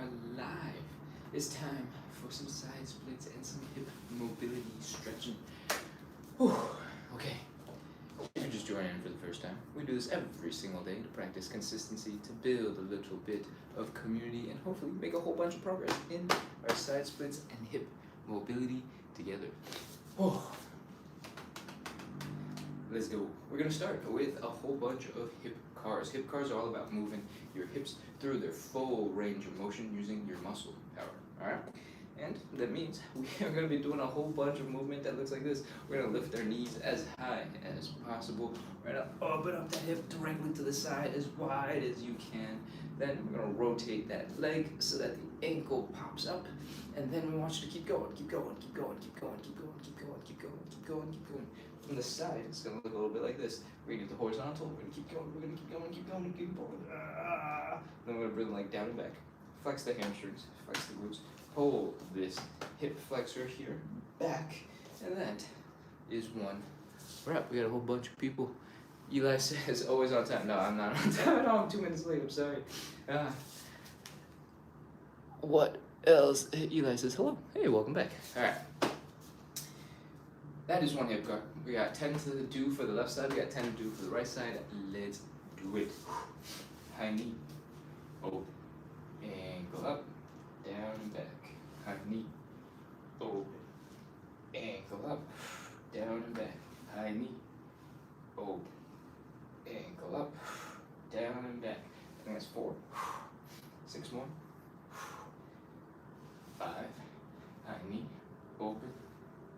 are live. It's time for some side splits and some hip mobility stretching. Whew. Okay. If you're just joining in for the first time, we do this every single day to practice consistency, to build a little bit of community, and hopefully make a whole bunch of progress in our side splits and hip mobility together. Oh. Let's go. We're going to start with a whole bunch of hip cars. Hip cars are all about moving your hips through their full range of motion using your muscle power. Alright? And that means we are going to be doing a whole bunch of movement that looks like this. We're going to lift our knees as high as possible. We're going to open up that hip directly to the side as wide as you can. Then we're going to rotate that leg so that the ankle pops up. And then we want you to keep going, keep going, keep going, keep going, keep going, keep going, keep going, keep going, keep going. From the side, it's going to look a little bit like this. We're going to get the horizontal, we're going to keep going, we're going to keep going, keep going, keep going. Then we're going to bring the leg down and back. Flex the hamstrings, flex the glutes. Hold this hip flexor here, back, and that is one wrap. We got a whole bunch of people. Eli says, always on time. No, I'm not on time at all. I'm 2 minutes late, I'm sorry. What else? Eli says, hello. Hey, welcome back. All right. That is one hip car. We got 10 to do for the left side. We got 10 to do for the right side. Let's do it. High knee. Open. Ankle up. Down and back. High knee. Open. Ankle up. Down and back. High knee. Open. Ankle up. Down and back. I think that's 4. 6 more. 5. High knee. Open.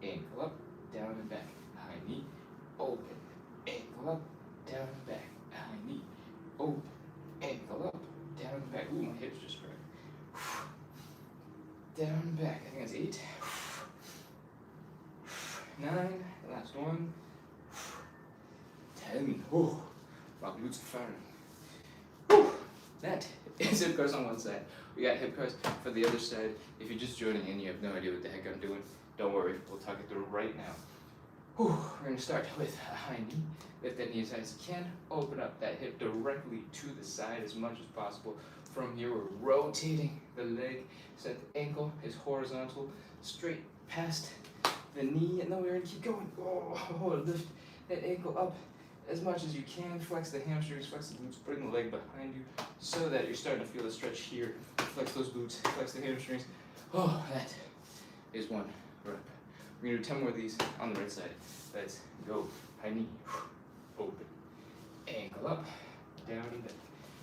Ankle up. Down and back, high knee, open, ankle up, down and back, high knee, open, ankle up, down and back. Ooh, my hips just cracked. Down and back, I think that's 8. 9, last one. 10. Oh, my glutes are firing. Whew. That is hip cars on one side. We got hip cars for the other side. If you're just joining in, you have no idea what the heck I'm doing. Don't worry, we'll talk it through right now. Whew. We're going to start with a high knee. Lift that knee as high as you can. Open up that hip directly to the side as much as possible. From here, we're rotating the leg so that the ankle is horizontal, straight past the knee. And then we're going to keep going. Oh, lift that ankle up as much as you can. Flex the hamstrings, flex the glutes, bring the leg behind you so that you're starting to feel the stretch here. Flex those glutes, flex the hamstrings. Oh, that is one rep. We're going to do 10 more of these on the right side. Let's go. High knee, open, ankle up, down and back.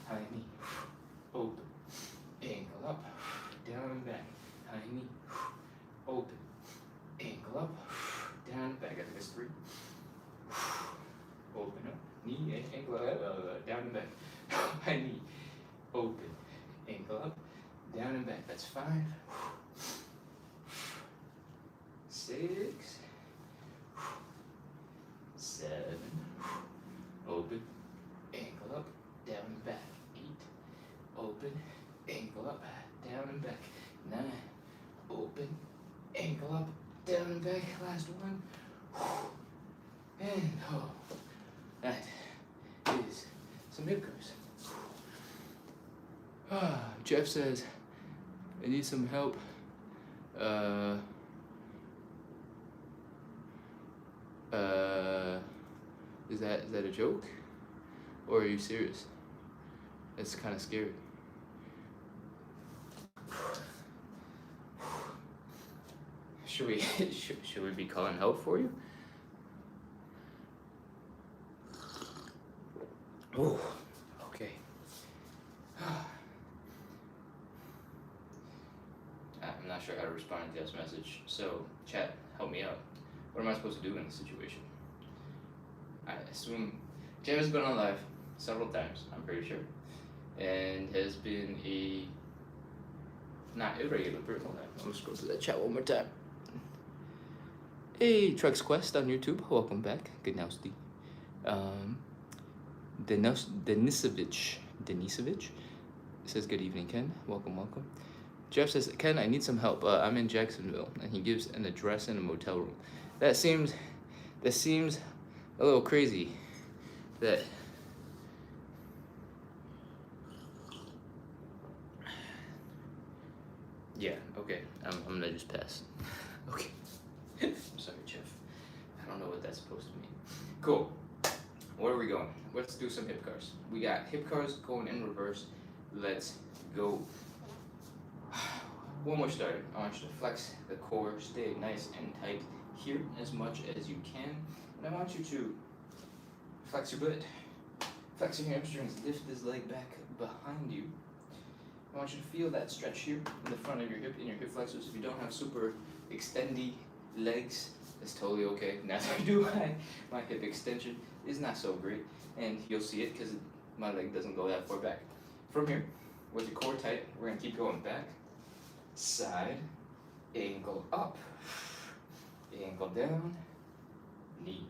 High knee, open, ankle up, down and back. High knee, open, ankle up, down and back. I think it's 3. Open up, knee, ankle up, down and back. High knee, open, ankle up, down and back. That's 5. 6, 7, open, ankle up, down and back. 8, open, ankle up, down and back. 9, open, ankle up, down and back. Last one. And that is some hip curls. Jeff says, I need some help. Is that a joke? Or are you serious? It's kind of scary. Should we be calling help for you? Oh, okay. I'm not sure how to respond to Jeff's message, so chat, help me out. What am I supposed to do in this situation? I assume Jeff has been on live several times, I'm pretty sure, and has been a not irregular person. I'll just go through that chat one more time. Hey, Trex Quest on YouTube, welcome back. Good now, Steve. Denisovich says, good evening, Ken. Welcome. Jeff says, Ken, I need some help. I'm in Jacksonville, and he gives an address in a motel room. That seems a little crazy. That Yeah, okay. I'm gonna just pass. Okay. I'm sorry, Jeff. I don't know what that's supposed to mean. Cool. Where are we going? Let's do some hip cars. We got hip cars going in reverse. Let's go. One more starter. I want you to flex the core, stay nice and tight here as much as you can. And I want you to flex your butt, flex your hamstrings, lift this leg back behind you. I want you to feel that stretch here in the front of your hip, in your hip flexors. If you don't have super extendy legs, that's totally okay. Neither do I. My hip extension is not so great, and you'll see it because my leg doesn't go that far back. From here, with your core tight, we're gonna keep going back, side, ankle up, ankle down, knee.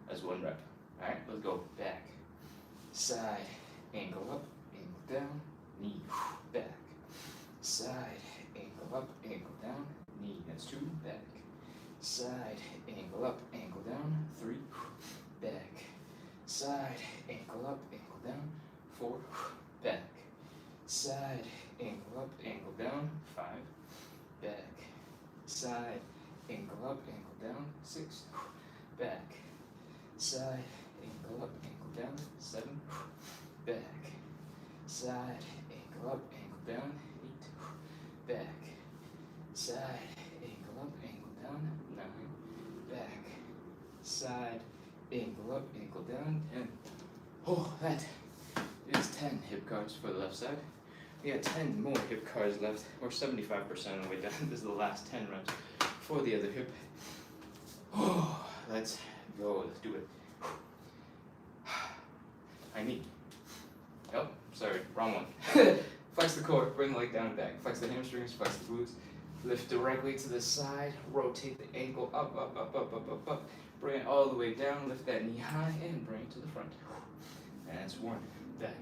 That's one rep. All right, let's go back, side, ankle up, ankle down, knee, back, side, ankle up, ankle down, knee. That's two, back, side, ankle up, ankle down, three, back, side, ankle up, ankle down, four, back, side, ankle up, ankle down, five, back, side, ankle up, ankle down, six, back, side, ankle up, ankle down, seven, back, side, ankle up, ankle down, eight, back, side, ankle up, ankle down, nine, back, side, ankle up, ankle down, 10. Oh, that is 10 hip cars for the left side. We got 10 more hip cars left. We're 75% of the way done. This is the last 10 reps for the other hip. Oh, let's go. Let's do it. I need. Oh, sorry, wrong one. Flex the core, bring the leg down and back. Flex the hamstrings, flex the glutes. Lift directly to the side. Rotate the ankle up, up, up, up, up, up, up. Bring it all the way down. Lift that knee high and bring it to the front. And that's one. Back.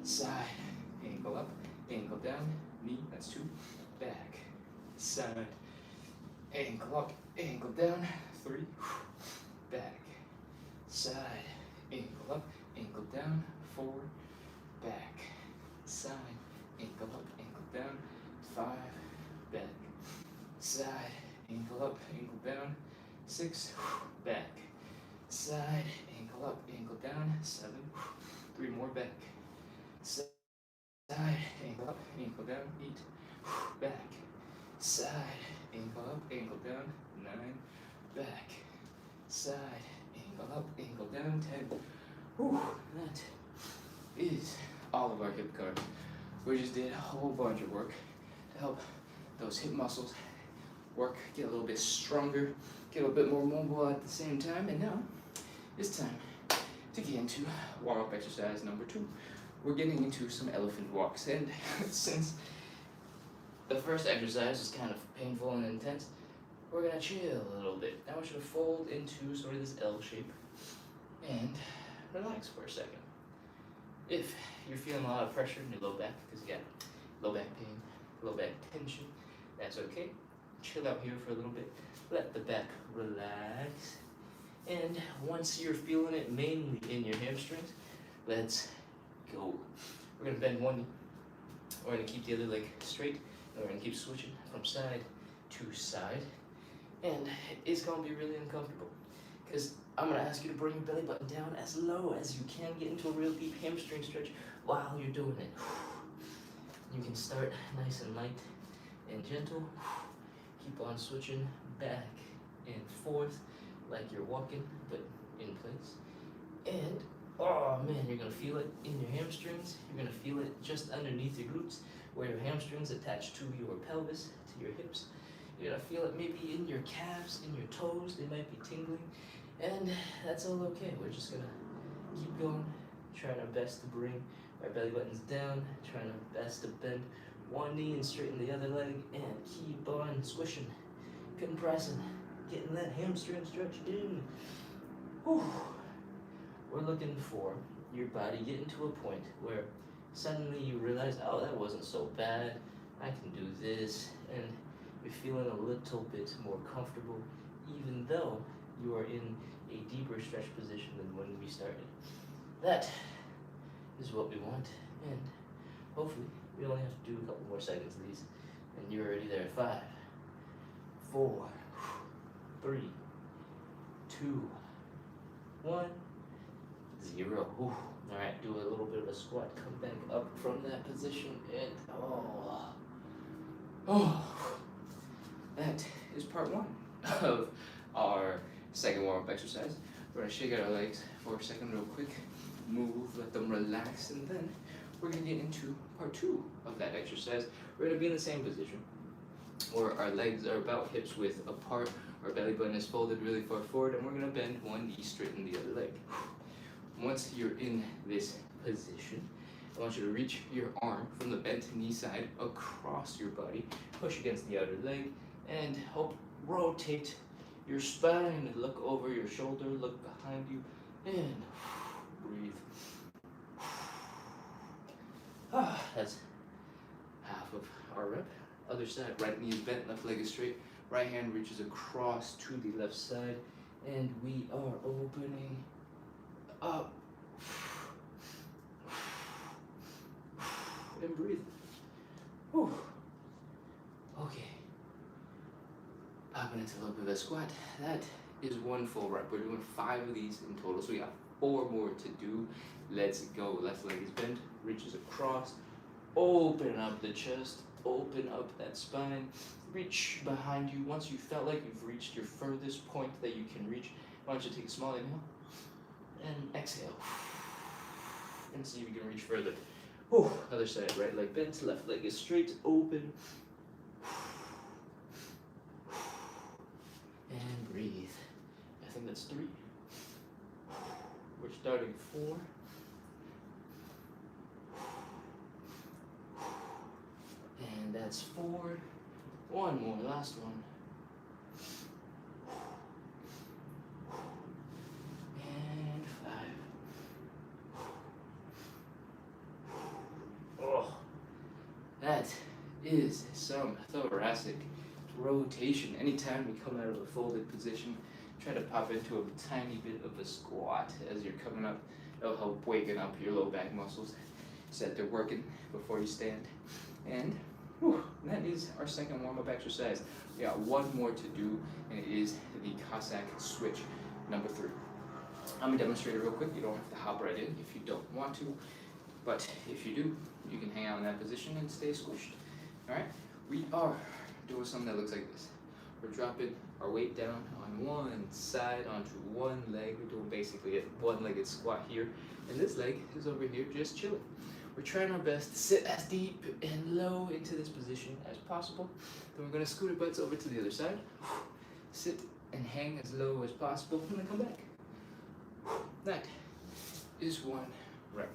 Side. Ankle up, ankle down, knee. That's two. Back. Side. Ankle up, ankle down. Three. Back. Side. Ankle up, ankle down. Four. Back. Side. Ankle up, ankle down. Five. Back. Side. Ankle up, ankle down. Six. Back. Side. Ankle up, ankle down. Seven. Three more. Back. Side, ankle up, ankle down, 8, back, side, ankle up, ankle down, 9, back, side, ankle up, ankle down, 10. Whew, that is all of our hip cars. We just did a whole bunch of work to help those hip muscles work, get a little bit stronger, get a little bit more mobile at the same time, and now it's time to get into warm-up exercise number 2. We're getting into some elephant walks, and since the first exercise is kind of painful and intense, we're gonna chill a little bit. I want you to fold into sort of this L shape and relax for a second. If you're feeling a lot of pressure in your low back, because you got low back pain, low back tension, that's okay. Chill out here for a little bit. Let the back relax. And once you're feeling it mainly in your hamstrings, let's go. We're gonna bend one knee. We're gonna keep the other leg straight, and we're gonna keep switching from side to side. And it's gonna be really uncomfortable because I'm gonna ask you to bring your belly button down as low as you can, get into a real deep hamstring stretch while you're doing it. You can start nice and light and gentle. Keep on switching back and forth like you're walking, but in place. And oh man, you're gonna feel it in your hamstrings. You're gonna feel it just underneath your glutes, where your hamstrings attach to your pelvis, to your hips. You're gonna feel it maybe in your calves, in your toes. They might be tingling, and that's all okay. We're just gonna keep going, trying our best to bring our belly buttons down, trying our best to bend one knee and straighten the other leg, and keep on squishing, compressing, getting that hamstring stretched in. Whew. We're looking for your body getting to a point where suddenly you realize, oh, that wasn't so bad. I can do this, and you're feeling a little bit more comfortable, even though you are in a deeper stretch position than when we started. That is what we want, and hopefully we only have to do a couple more seconds of these. And you're already there. 5, 4, 3, 2, 1, 0. Alright, do a little bit of a squat. Come back up from that position and that is part 1 of our second warm-up exercise. We're going to shake out our legs for a second real quick, move, let them relax, and then we're going to get into part 2 of that exercise. We're going to be in the same position where our legs are about hips width apart, our belly button is folded really far forward, and we're going to bend one knee, straighten the other leg. Once you're in this position, I want you to reach your arm from the bent knee side across your body, push against the outer leg, and help rotate your spine. Look over your shoulder, look behind you, and breathe. That's half of our rep. Other side, right knee is bent, left leg is straight, right hand reaches across to the left side, and we are opening up. And breathe. Whew. Okay. Popping into a little bit of a squat. That is 1 full rep. We're doing 5 of these in total, so we got 4 more to do. Let's go. Left leg is bent, reaches across, open up the chest, open up that spine, reach behind you. Once you felt like you've reached your furthest point that you can reach, why don't you take a small inhale and exhale, and see if you can reach further. Other side, right leg bent, left leg is straight, open, and breathe. I think that's 3. We're starting 4. And that's 4. 1 more, last one. And 5. That is some thoracic rotation. Anytime we come out of a folded position, try to pop into a tiny bit of a squat as you're coming up. It'll help waken up your low back muscles so that they're working before you stand. And that is our second warm-up exercise. We got 1 more to do, and it is the Cossack switch number 3. I'm gonna demonstrate it real quick. You don't have to hop right in if you don't want to, but if you do, you can hang out in that position and stay squished. All right, we are doing something that looks like this. We're dropping our weight down on one side onto one leg. We're doing basically a one-legged squat here, and this leg is over here just chilling. We're trying our best to sit as deep and low into this position as possible. Then we're going to scoot our butts over to the other side. Sit and hang as low as possible, and then come back. That is 1 rep.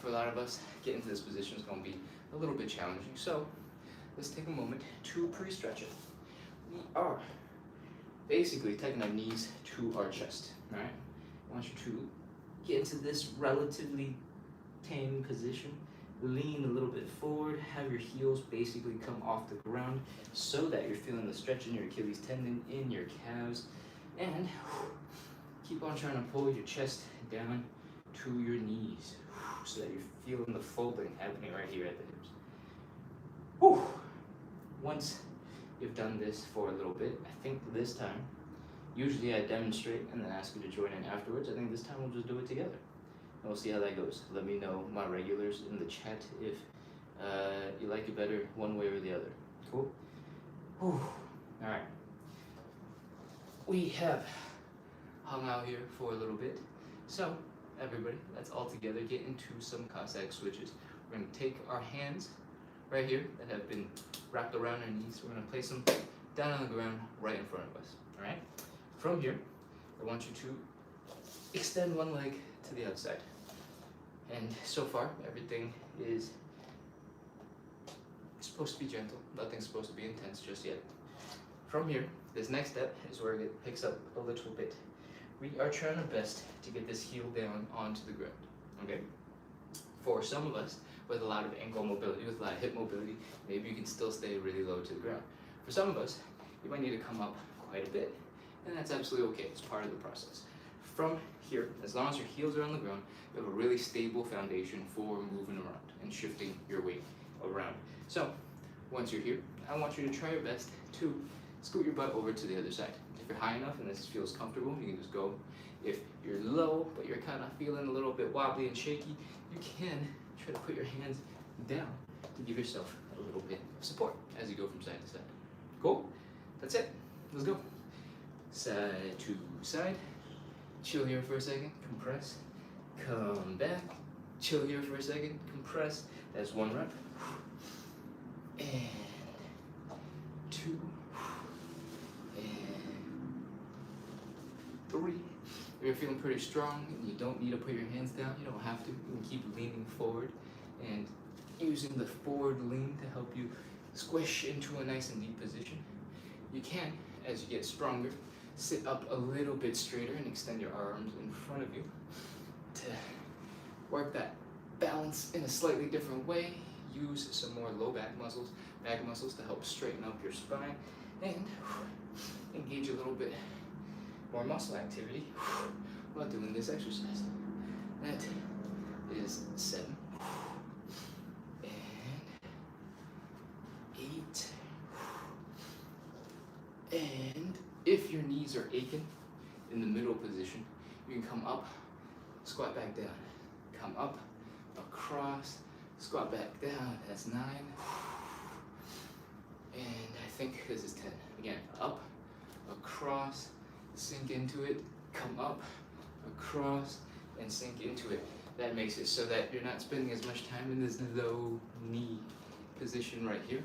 For a lot of us, getting to this position is going to be a little bit challenging. So let's take a moment to pre-stretch it. We are basically taking our knees to our chest. All right. I want you to get into this relatively tame position. Lean a little bit forward. Have your heels basically come off the ground so that you're feeling the stretch in your Achilles tendon, in your calves, and keep on trying to pull your chest down to your knees so that you're feeling the folding happening right here at the hips. Once you've done this for a little bit, I think this time, usually I demonstrate and then ask you to join in afterwards. I think this time we'll just do it together. And we'll see how that goes. Let me know, my regulars, in the chat if you like it better one way or the other. Cool? Alright. We have hung out here for a little bit. So, everybody, let's all together get into some Cossack switches. We're going to take our hands right here that have been wrapped around our knees. We're going to place them down on the ground right in front of us. Alright? From here, I want you to extend one leg to the outside. And so far, everything is supposed to be gentle. Nothing's supposed to be intense just yet. From here, this next step is where it picks up a little bit. We are trying our best to get this heel down onto the ground, okay? For some of us, with a lot of ankle mobility, with a lot of hip mobility, maybe you can still stay really low to the ground. For some of us, you might need to come up quite a bit, and that's absolutely okay. It's part of the process. From here, as long as your heels are on the ground, you have a really stable foundation for moving around and shifting your weight around. So, Once you're here, I want you to try your best to scoot your butt over to the other side. If you're high enough and this feels comfortable, you can just go. If you're low, but you're kind of feeling a little bit wobbly and shaky, you can try to put your hands down to give yourself a little bit of support as you go from side to side. Cool? That's it. Let's go. Side to side. Chill here for a second. Compress. Come back. Chill here for a second. Compress. That's 1 rep. And 2. And 3. If you're feeling pretty strong and you don't need to put your hands down, you don't have to. You can keep leaning forward and using the forward lean to help you squish into a nice and deep position. You can, as you get stronger, sit up a little bit straighter and extend your arms in front of you to work that balance in a slightly different way. Use some more low back muscles to help straighten up your spine and engage a little bit more muscle activity while doing this exercise. That is 7 and 8. And if your knees are aching in the middle position, you can come up, squat back down, come up, across, squat back down. That's 9. And I think this is 10. Again, up, across, sink into it, come up, across, and sink into it. That makes it so that you're not spending as much time in this low knee position right here.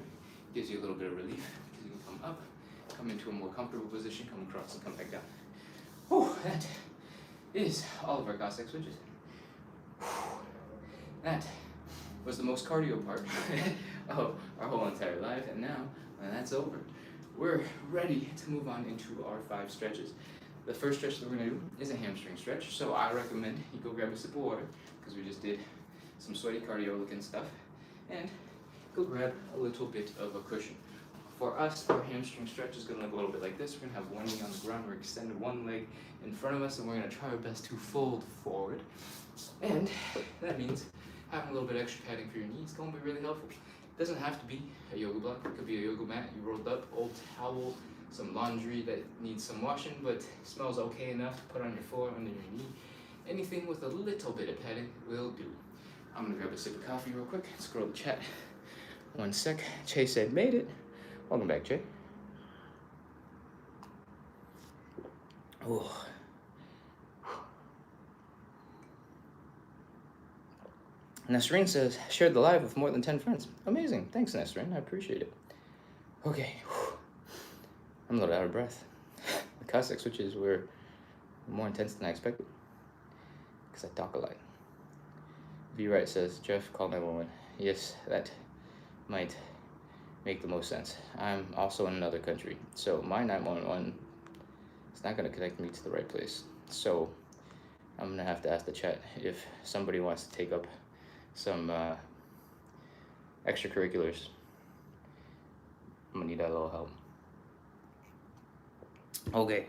Gives you a little bit of relief because you can come up, come into a more comfortable position, come across, and come back down. Whew, that is all of our Cossack switches. Whew, that was the most cardio part of our whole entire life, and now when that's over, we're ready to move on into our 5 stretches. The first stretch that we're going to do is a hamstring stretch, so I recommend you go grab a sip of water, because we just did some sweaty cardio looking stuff, and go grab a little bit of a cushion. For us, our hamstring stretch is going to look a little bit like this. We're going to have one knee on the ground, we're extended one leg in front of us, and we're going to try our best to fold forward. And that means having a little bit of extra padding for your knees is going to be really helpful. It doesn't have to be a yoga block. It could be a yoga mat you rolled up, old towel, some laundry that needs some washing but smells okay enough to put on your floor under your knee. Anything with a little bit of padding will do. I'm going to grab a sip of coffee real quick. Scroll the chat. 1 sec. Che said, made it. Welcome back, Che. Oh. Nasreen says, shared the live with more than 10 friends. Amazing. Thanks, Nasreen. I appreciate it. Okay. I'm a little out of breath. The Cossack switches were more intense than I expected because I talk a lot. V. Wright says, Jeff, call 911. Yes, that might make the most sense. I'm also in another country, so my 911 is not going to connect me to the right place. So I'm going to have to ask the chat if somebody wants to take up some extracurriculars. I'm going to need that little help. Okay.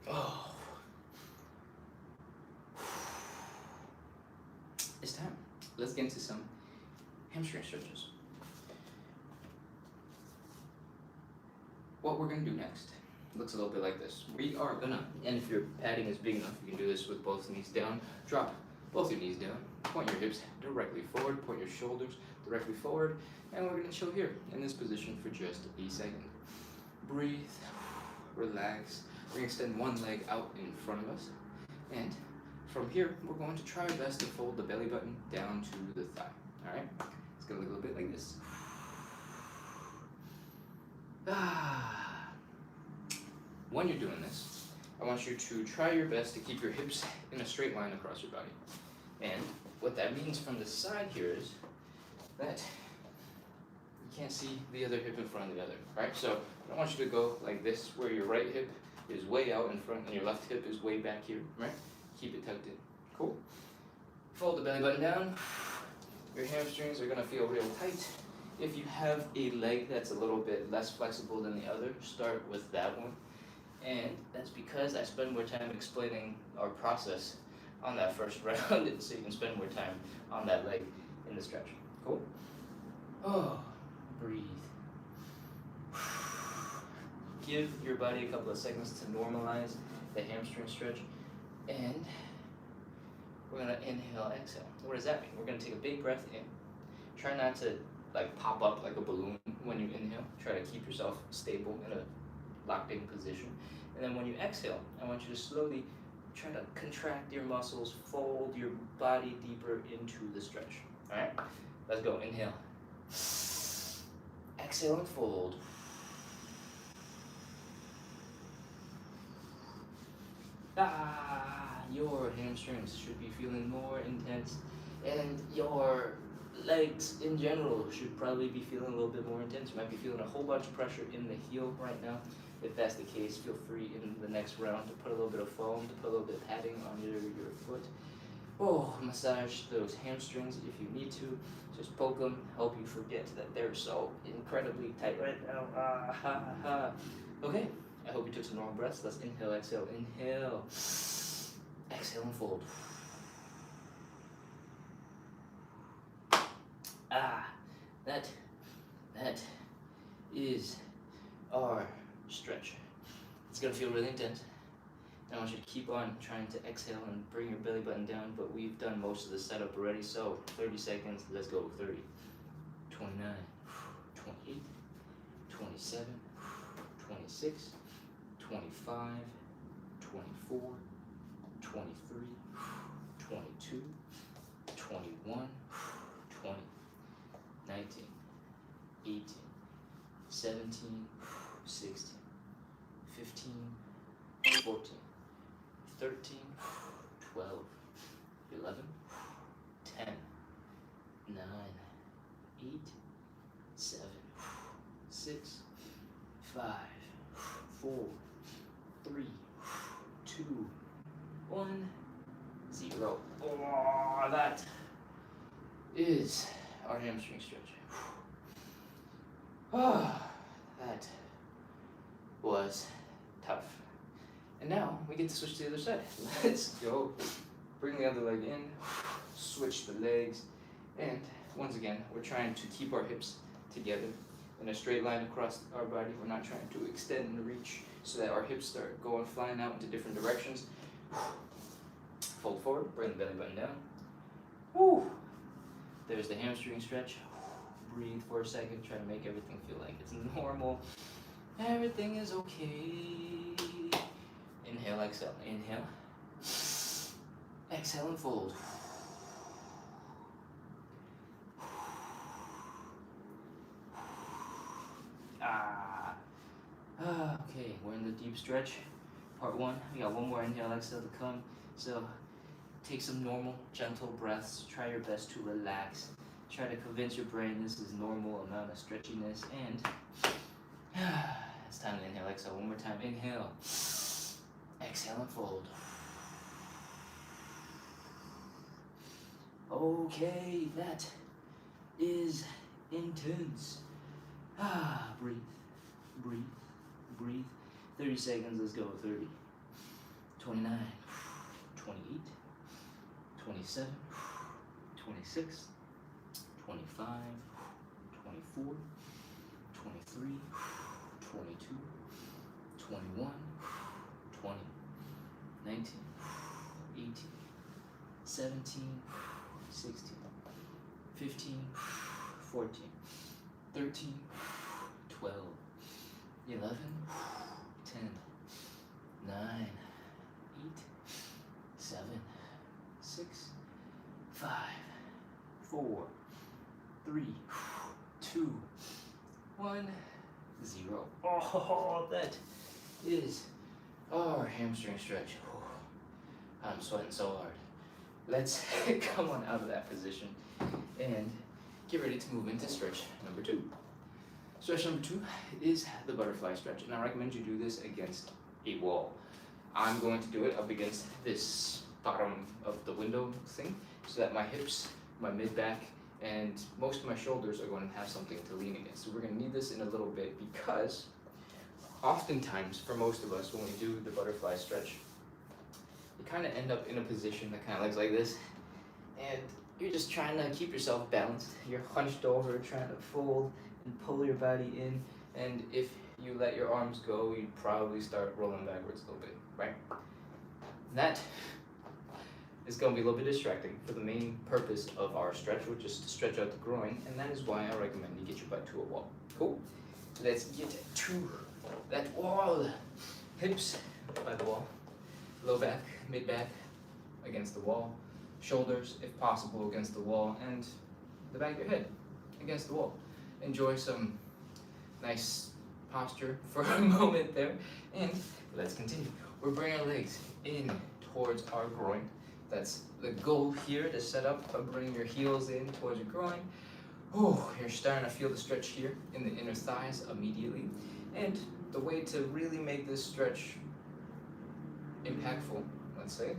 Oh. It's time. Let's get into some hamstring stretches. What we're going to do next looks a little bit like this. We are going to, and if your padding is big enough, you can do this with both knees down. Drop both your knees down. Point your hips directly forward. Point your shoulders directly forward. And we're going to chill here in this position for just a second. Breathe. Relax. We're going to extend one leg out in front of us. And from here, we're going to try our best to fold the belly button down to the thigh. All right? It's going to look a little bit like this. When you're doing this, I want you to try your best to keep your hips in a straight line across your body. And what that means from the side here is that you can't see the other hip in front of the other, right? So I want you to go like this, where your right hip is way out in front and your left hip is way back here, right? Keep it tucked in. Cool. Fold the belly button down. Your hamstrings are gonna feel real tight. If you have a leg that's a little bit less flexible than the other, start with that one. And that's because I spend more time explaining our process on that first round, so you can spend more time on that leg in the stretch. Cool? Oh, breathe. Give your body a couple of seconds to normalize the hamstring stretch. And we're gonna inhale, exhale. What does that mean? We're gonna take a big breath in. Try not to like pop up like a balloon when you inhale. Try to keep yourself stable in a locked in position. And then when you exhale, I want you to slowly try to contract your muscles, fold your body deeper into the stretch. All right, let's go. Inhale. Exhale and fold. Your hamstrings should be feeling more intense, and your legs in general should probably be feeling a little bit more intense. You might be feeling a whole bunch of pressure in the heel right now. If that's the case, feel free in the next round to put a little bit of foam, to put a little bit of padding on your foot. Oh, massage those hamstrings if you need to. Just poke them, help you forget that they're so incredibly tight right now. Okay, I hope you took some normal breaths. Let's inhale, exhale, inhale. Exhale and fold. That is our stretch. It's gonna feel really intense. I want you to keep on trying to exhale and bring your belly button down, but we've done most of the setup already, so 30 seconds, let's go. 30, 29, 28, 27, 26, 25, 24, 23, 22, 21, 20, 19, 18, 17, 16, 15, 14, 13, 12, 11, 10, 9, 8, 7, 6, 5, 4, 3, 2, 1, 0. Oh, that is our hamstring stretch. Oh, that was tough. And now we get to switch to the other side. Let's go. Bring the other leg in, switch the legs, and once again, we're trying to keep our hips together in a straight line across our body. We're not trying to extend and reach so that our hips start going flying out into different directions. Fold forward, bring the belly button down. Woo. There's the hamstring stretch. Breathe for a second, try to make everything feel like it's normal. Everything is okay. Inhale, exhale, inhale. Exhale and fold. Okay, we're in the deep stretch. Part 1, we got one more inhale, exhale to come. So take some normal, gentle breaths. Try your best to relax. Try to convince your brain this is normal amount of stretchiness. And it's time to inhale, exhale. One more time, inhale. Exhale and fold. Okay, that is intense. Breathe, breathe, breathe. 30 seconds, let's go. 30, 29, 28, 27, 26, 25, 24, 23, 22, 21, 20, 19, 18, 17, 16, 15, 14, 13, 12, 11, 10, 9, 8, 7, 6, 5, 4, 3, 2, 1, 0. Oh, that is our hamstring stretch. I'm sweating so hard. Let's come on out of that position and get ready to move into stretch number 2. Stretch number 2 is the butterfly stretch, and I recommend you do this against a wall. I'm going to do it up against this bottom of the window thing so that my hips, my mid-back, and most of my shoulders are going to have something to lean against. So we're going to need this in a little bit because oftentimes, for most of us, when we do the butterfly stretch, you kind of end up in a position that kind of looks like this, and you're just trying to keep yourself balanced. You're hunched over, trying to fold and pull your body in. And if you let your arms go, you'd probably start rolling backwards a little bit, right? That is going to be a little bit distracting for the main purpose of our stretch, which is to stretch out the groin, and that is why I recommend you get your butt to a wall. Cool? Let's get to that wall. Hips by the wall, low back, mid back against the wall, shoulders, if possible, against the wall, and the back of your head against the wall. Enjoy some nice posture for a moment there, and let's continue. We're bringing our legs in towards our groin. That's the goal here, to set up by bringing your heels in towards your groin. Oh, you're starting to feel the stretch here in the inner thighs immediately. And the way to really make this stretch impactful, let's say,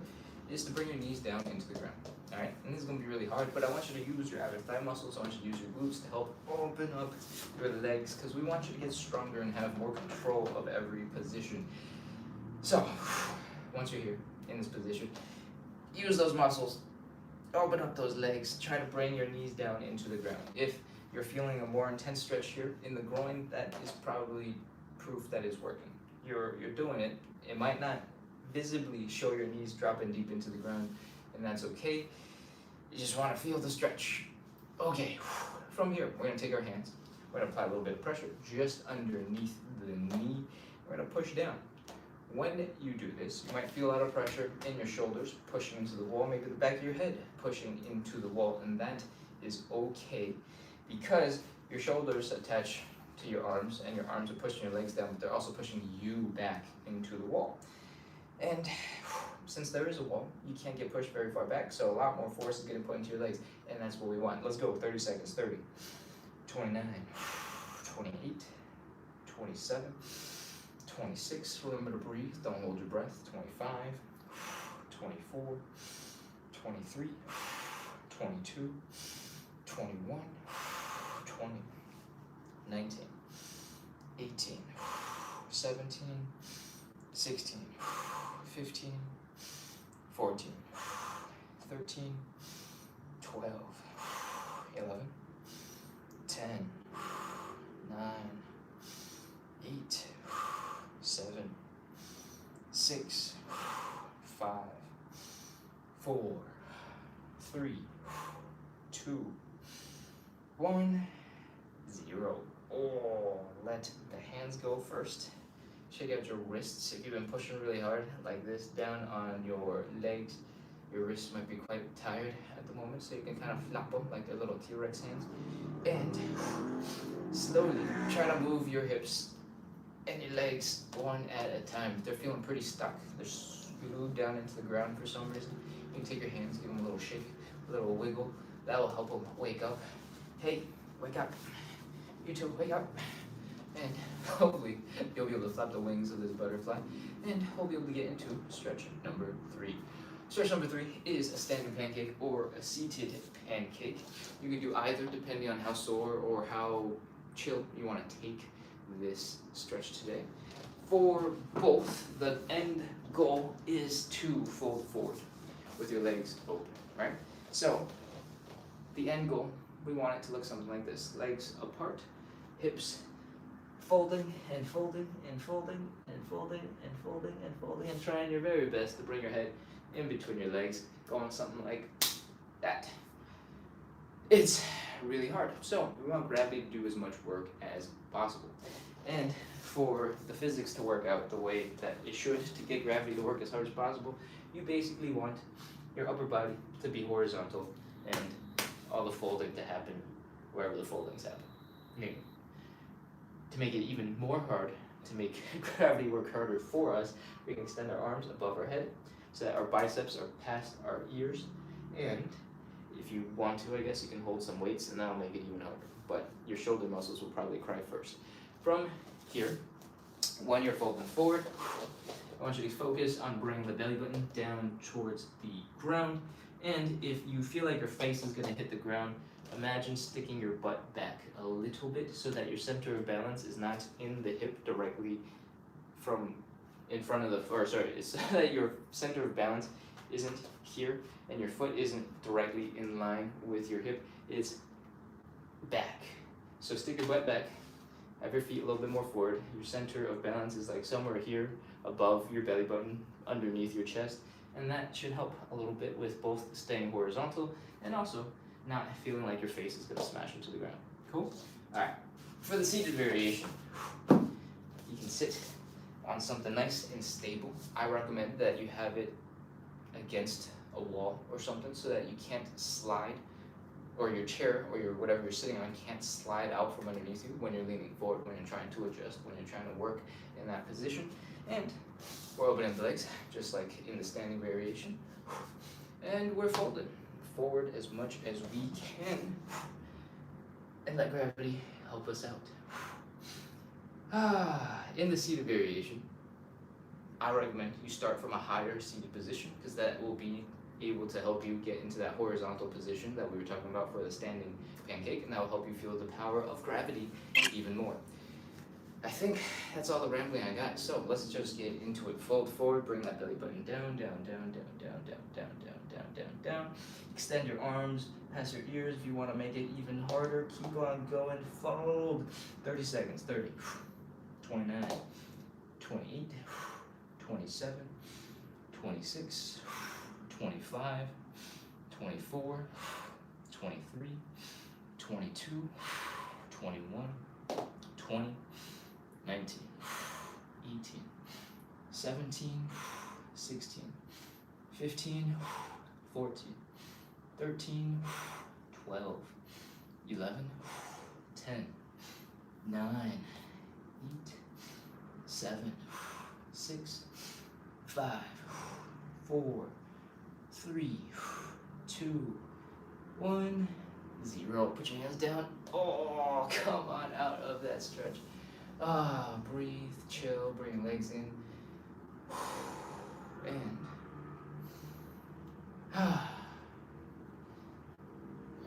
is to bring your knees down into the ground. Alright, and this is going to be really hard, but I want you to use your abdomen thigh muscles. I want you to use your glutes to help open up your legs, because we want you to get stronger and have more control of every position. So, once you're here in this position, use those muscles, open up those legs, try to bring your knees down into the ground. If you're feeling a more intense stretch here in the groin, that is probably proof that it's working. You're doing it. It might not visibly show your knees dropping deep into the ground, and that's okay. You just want to feel the stretch. Okay, from here, we're going to take our hands. We're going to apply a little bit of pressure just underneath the knee. We're going to push down. When you do this, you might feel a lot of pressure in your shoulders pushing into the wall, maybe the back of your head pushing into the wall, and that is okay, because your shoulders attach to your arms, and your arms are pushing your legs down, but they're also pushing you back into the wall. And since there is a wall, you can't get pushed very far back, so a lot more force is getting put into your legs, and that's what we want. Let's go, 30 seconds, 30, 29, 28, 27, 26, remember to breathe, don't hold your breath, 25, 24, 23, 22, 21, 20, 19, 18, 17, 16, 15, 14, 13, 12, 11, 10, 9, 8, 7, 6, 5, 4, 3, 2, 1, 0. Oh, let the hands go first. Shake out your wrists. If you've been pushing really hard like this down on your legs, your wrists might be quite tired at the moment, so you can kind of flop them like they're little T-Rex hands. And slowly try to move your hips and your legs one at a time. If they're feeling pretty stuck, they're glued down into the ground for some reason, you can take your hands, give them a little shake, a little wiggle. That will help them wake up. Hey, wake up. You two, wake up. And hopefully you'll be able to flap the wings of this butterfly, and we'll be able to get into stretch number 3. Stretch number 3 is a standing pancake or a seated pancake. You can do either depending on how sore or how chill you want to take this stretch today. For both, the end goal is to fold forward with your legs open, right? So the end goal, we want it to look something like this. Legs apart, hips folding and folding and folding and folding and folding and folding, and trying your very best to bring your head in between your legs, going something like that. It's really hard. So we want gravity to do as much work as possible. And for the physics to work out the way that it should, to get gravity to work as hard as possible, you basically want your upper body to be horizontal and all the folding to happen wherever the foldings happen. Okay. To make it even more hard, to make gravity work harder for us, we can extend our arms above our head so that our biceps are past our ears. And if you want to, I guess you can hold some weights, and that'll make it even harder. But your shoulder muscles will probably cry first. From here, when you're folding forward, I want you to focus on bringing the belly button down towards the ground. And if you feel like your face is going to hit the ground, imagine sticking your butt back a little bit so that your center of balance is not in the hip directly from in front of the, or sorry, it's so that your center of balance isn't here and your foot isn't directly in line with your hip, it's back. So stick your butt back, have your feet a little bit more forward. Your center of balance is like somewhere here above your belly button, underneath your chest, and that should help a little bit with both staying horizontal and also not feeling like your face is gonna smash into the ground. Cool? All right, for the seated variation, you can sit on something nice and stable. I recommend that you have it against a wall or something so that you can't slide, or your chair or your whatever you're sitting on can't slide out from underneath you when you're leaning forward, when you're trying to adjust, when you're trying to work in that position. And we're opening the legs, just like in the standing variation. And we're folded forward as much as we can. And let gravity help us out. In the seated variation, I recommend you start from a higher seated position because that will be able to help you get into that horizontal position that we were talking about for the standing pancake, and that will help you feel the power of gravity even more. I think that's all the rambling I got, so let's just get into it. Fold forward, bring that belly button down, down, down, down, down, down, down, down, down, down, down. Extend your arms past your ears if you want to make it even harder. Keep on going, fold. 30 seconds, 30, 29, 28, 27, 26, 25, 24, 23, 22, 21, 20, 19, 18, 17, 16, 15, 14, 13, 12, 11, 10, 9, 8, 7, 6, 5, 4, 3, 2, 1, 0. Put your hands down. Oh, come on out of that stretch. Breathe, chill, bring your legs in. And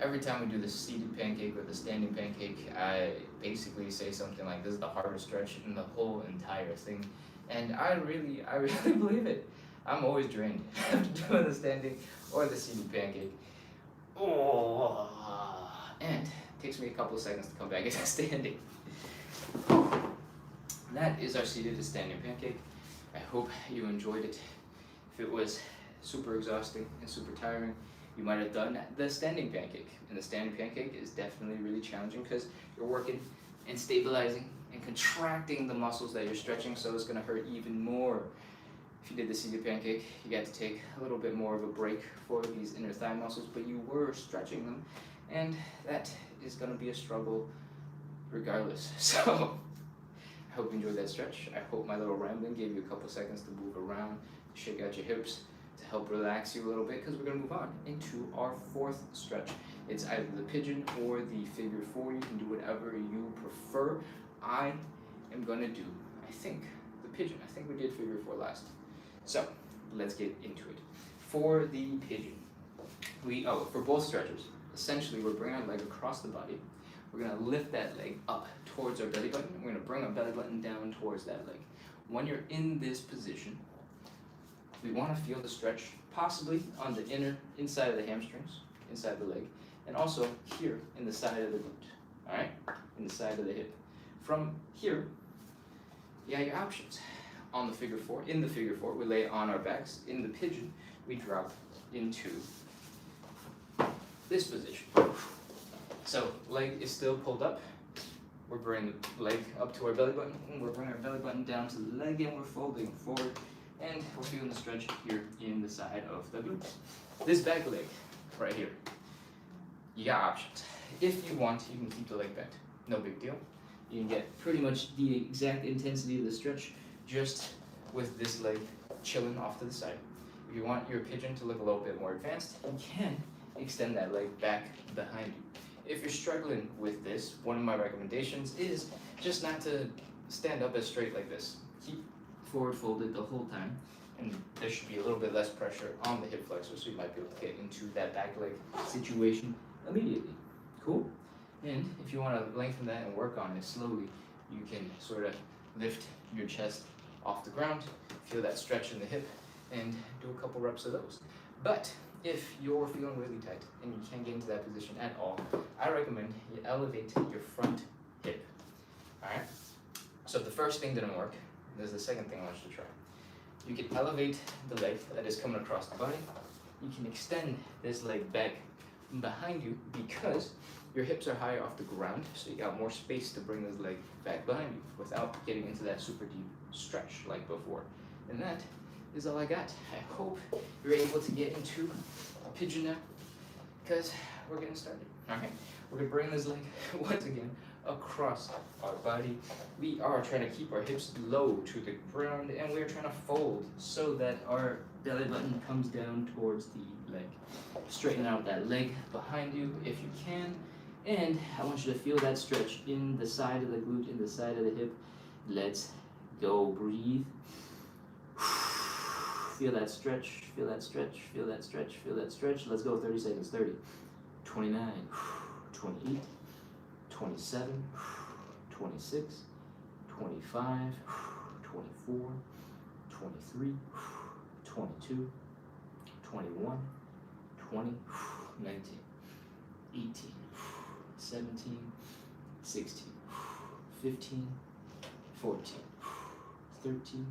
every time we do the seated pancake or the standing pancake, I basically say something like, this is the hardest stretch in the whole entire thing. And I really believe it. I'm always drained after doing the standing or the seated pancake. And it takes me a couple of seconds to come back into standing. That is our seated to standing pancake. I hope you enjoyed it. If it was super exhausting and super tiring, you might have done the standing pancake. And the standing pancake is definitely really challenging because you're working and stabilizing and contracting the muscles that you're stretching, so it's going to hurt even more. If you did the seated pancake, you got to take a little bit more of a break for these inner thigh muscles, but you were stretching them, and that is going to be a struggle regardless. So I hope you enjoyed that stretch. I hope my little rambling gave you a couple seconds to move around, to shake out your hips, to help relax you a little bit, because we're going to move on into our fourth stretch. It's either the pigeon or the figure four. You can do whatever you prefer. I am going to do, I think, the pigeon. I think we did figure four last. So let's get into it. For the pigeon, for both stretches, essentially we're bringing our leg across the body. We're going to lift that leg up towards our belly button. We're going to bring our belly button down towards that leg. When you're in this position, we want to feel the stretch possibly on the inside of the hamstrings, inside the leg, and also here in the side of the glute, all right, in the side of the hip. From here, you have your options. In the figure four, we lay on our backs. In the pigeon, we drop into this position. So leg is still pulled up. We're bringing the leg up to our belly button, and we're bringing our belly button down to the leg, and we're folding forward, and we're feeling the stretch here in the side of the glute. This back leg, right here, you got options. If you want, you can keep the leg bent. No big deal. You can get pretty much the exact intensity of the stretch just with this leg chilling off to the side. If you want your pigeon to look a little bit more advanced, you can extend that leg back behind you. If you're struggling with this, one of my recommendations is just not to stand up as straight like this. Keep forward folded the whole time, and there should be a little bit less pressure on the hip flexor, so you might be able to get into that back leg situation immediately. Cool? And if you want to lengthen that and work on it slowly, you can sort of lift your chest off the ground, feel that stretch in the hip, and do a couple reps of those. But if you're feeling really tight and you can't get into that position at all, I recommend you elevate your front hip. Alright? So if the first thing didn't work, there's the second thing I want you to try. You can elevate the leg that is coming across the body. You can extend this leg back behind you because your hips are higher off the ground, so you got more space to bring this leg back behind you without getting into that super deep stretch like before. And that is all I got. I hope you're able to get into a pigeon now, because we're getting started. Okay, we're gonna bring this leg once again across our body. We are trying to keep our hips low to the ground, and we're trying to fold so that our belly button comes down towards the leg. Straighten out that leg behind you if you can, and I want you to feel that stretch in the side of the glute, in the side of the hip. Let's go. Breathe. Feel that stretch, feel that stretch, feel that stretch, feel that stretch. Let's go. 30 seconds. 30, 29, 28, 27, 26, 25, 24, 23, 22, 21, 20, 19, 18, 17, 16, 15, 14, 13,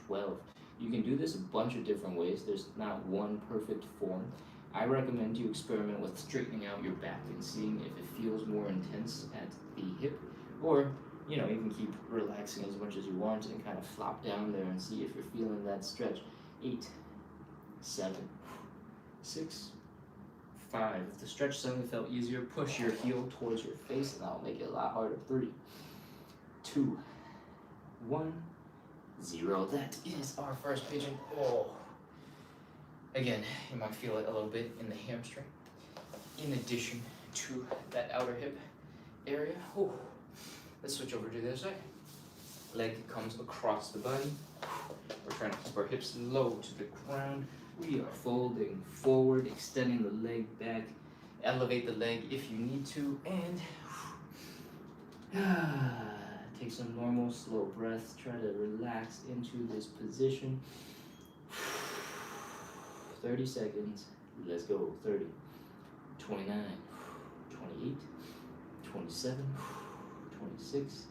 12. You can do this a bunch of different ways. There's not one perfect form. I recommend you experiment with straightening out your back and seeing if it feels more intense at the hip, or you can keep relaxing as much as you want and kind of flop down there and see if you're feeling that stretch. 8, 7, 6, 5. If the stretch suddenly felt easier, push your heel towards your face and that'll make it a lot harder. 3, 2, 1, 0. That is our first pigeon. Oh. Again, you might feel it a little bit in the hamstring, in addition to that outer hip area. Oh. Let's switch over to the other side. Leg comes across the body. We're trying to keep our hips low to the ground. We are folding forward, extending the leg back. Elevate the leg if you need to, and take some normal, slow breaths. Try to relax into this position. 30 seconds. Let's go. 30, 29, 28, 27, 26,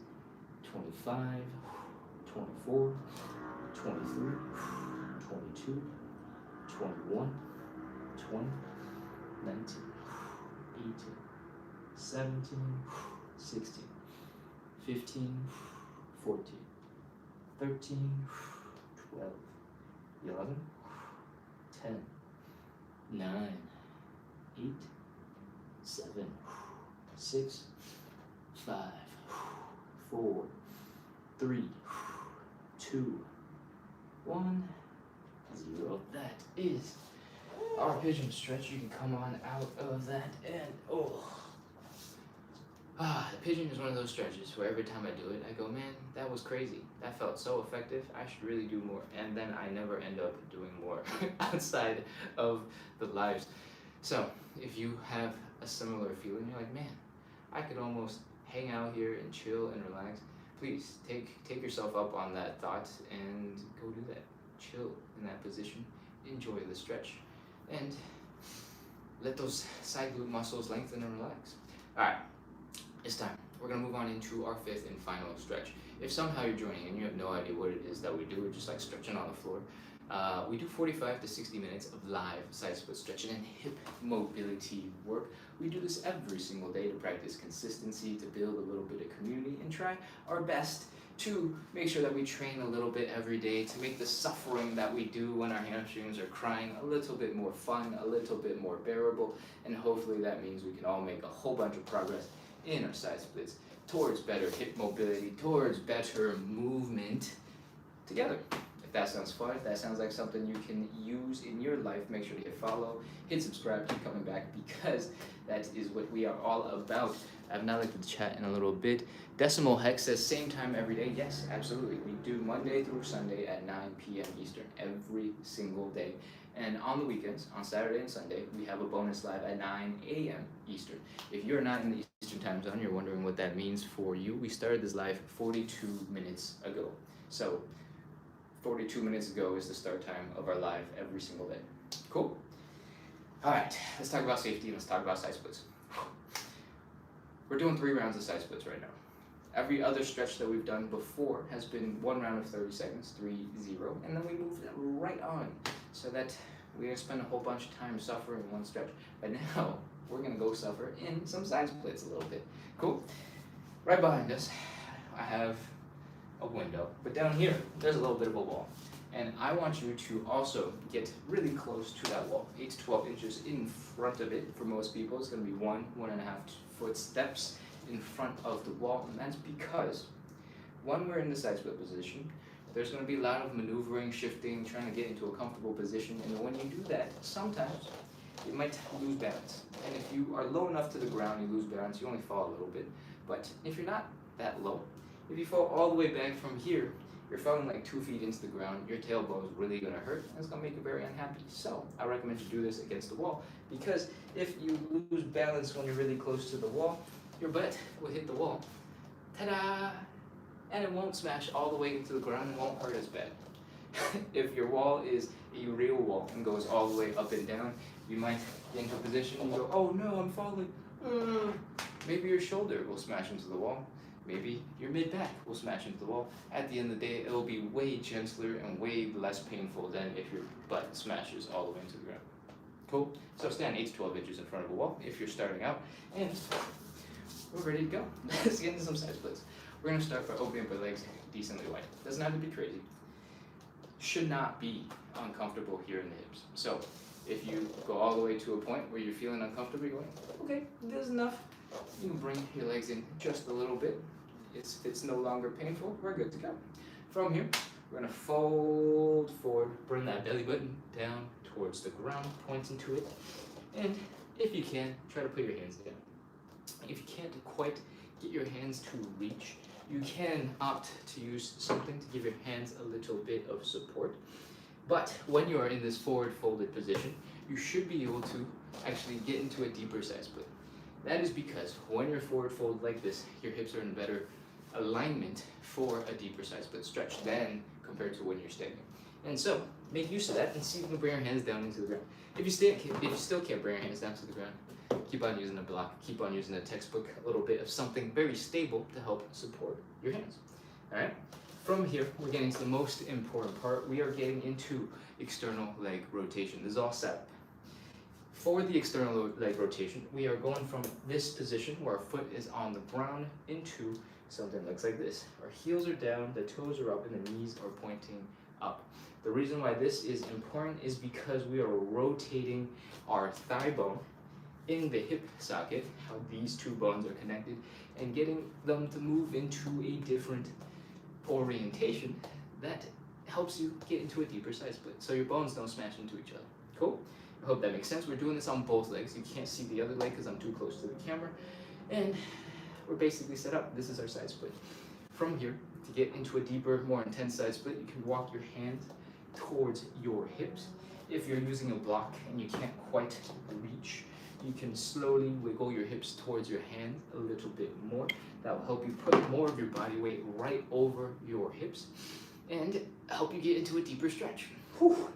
25, 24, 23, 22, 21, 20, 19, 18, 17, 16, 15, 14, 13, 12, 11, 10, 9, 8, 7, 6, 5, 4, 3, 2, 1, 0. That is our pigeon stretch. You can come on out of that and the pigeon is one of those stretches where every time I do it, I go, man, that was crazy. That felt so effective. I should really do more. And then I never end up doing more outside of the lives. So if you have a similar feeling, you're like, man, I could almost hang out here and chill and relax. Please take yourself up on that thought and go do that. Chill in that position. Enjoy the stretch. And let those side glute muscles lengthen and relax. All right. It's time. We're going to move on into our fifth and final stretch. If somehow you're joining and you have no idea what it is that we do, we're just like stretching on the floor. We do 45 to 60 minutes of live side split stretching and hip mobility work. We do this every single day to practice consistency, to build a little bit of community, and try our best to make sure that we train a little bit every day to make the suffering that we do when our hamstrings are crying a little bit more fun, a little bit more bearable, and hopefully that means we can all make a whole bunch of progress in our side splits towards better hip mobility, towards better movement together. If that sounds fun, if that sounds like something you can use in your life, make sure to hit follow, hit subscribe, keep coming back, because that is what we are all about. I've not looked at the chat in a little bit. Decimal Hex says same time every day. Yes, absolutely. We do Monday through Sunday at 9 p.m. Eastern every single day. And on the weekends, on Saturday and Sunday, we have a bonus live at 9 a.m. Eastern. If you're not in the Eastern time zone, you're wondering what that means for you, we started this live 42 minutes ago. So 42 minutes ago is the start time of our live every single day. Cool? Alright, let's talk about safety and let's talk about side splits. We're doing 3 rounds of side splits right now. Every other stretch that we've done before has been 1 round of 30 seconds, 3-0, and then we move right on so that we didn't spend a whole bunch of time suffering one stretch. But now, we're going to go suffer in some side splits a little bit. Cool? Right behind us, I have a window, but down here, there's a little bit of a wall. And I want you to also get really close to that wall, 8 to 12 inches in front of it. For most people, it's going to be 1.5 foot steps in front of the wall, and that's because when we're in the side split position, there's going to be a lot of maneuvering, shifting, trying to get into a comfortable position, and when you do that, sometimes you might lose balance. And if you are low enough to the ground, you lose balance, you only fall a little bit. But if you're not that low, if you fall all the way back from here, you're falling like 2 feet into the ground, your tailbone is really going to hurt, and it's going to make you very unhappy. So I recommend you do this against the wall, because if you lose balance when you're really close to the wall, your butt will hit the wall. Ta-da! And it won't smash all the way into the ground, and won't hurt as bad. If your wall is a real wall and goes all the way up and down, you might get into a position and go, oh no, I'm falling. Maybe your shoulder will smash into the wall. Maybe your mid-back will smash into the wall. At the end of the day, it will be way gentler and way less painful than if your butt smashes all the way into the ground. Cool? So stand 8 to 12 inches in front of a wall if you're starting out, and we're ready to go. Let's get into some side splits. We're going to start by opening up our legs decently wide. Doesn't have to be crazy. Should not be uncomfortable here in the hips. So if you go all the way to a point where you're feeling uncomfortable, you're going, okay, this is enough. You can bring your legs in just a little bit. It's no longer painful. We're good to go. From here, we're going to fold forward, bring that belly button down towards the ground, pointing to it. And if you can, try to put your hands down. If you can't quite get your hands to reach, you can opt to use something to give your hands a little bit of support. But when you are in this forward folded position, you should be able to actually get into a deeper side split. That is because when you're forward folded like this, your hips are in better alignment for a deeper side split stretch than compared to when you're standing. And so, make use of that and see if you can bring your hands down into the ground. If you still can't bring your hands down to the ground, keep on using a block, keep on using a textbook, a little bit of something very stable to help support your hands. Alright? From here, we're getting to the most important part. We are getting into external leg rotation. This is all set up. For the external leg rotation, we are going from this position where our foot is on the ground into something that looks like this. Our heels are down, the toes are up, and the knees are pointing up. The reason why this is important is because we are rotating our thigh bone in the hip socket, how these two bones are connected, and getting them to move into a different orientation that helps you get into a deeper side split so your bones don't smash into each other. Cool? I hope that makes sense. We're doing this on both legs. You can't see the other leg because I'm too close to the camera. And we're basically set up. This is our side split. From here, to get into a deeper, more intense side split, you can walk your hands towards your hips. If you're using a block and you can't quite reach, you can slowly wiggle your hips towards your hand a little bit more. That will help you put more of your body weight right over your hips and help you get into a deeper stretch. Whew.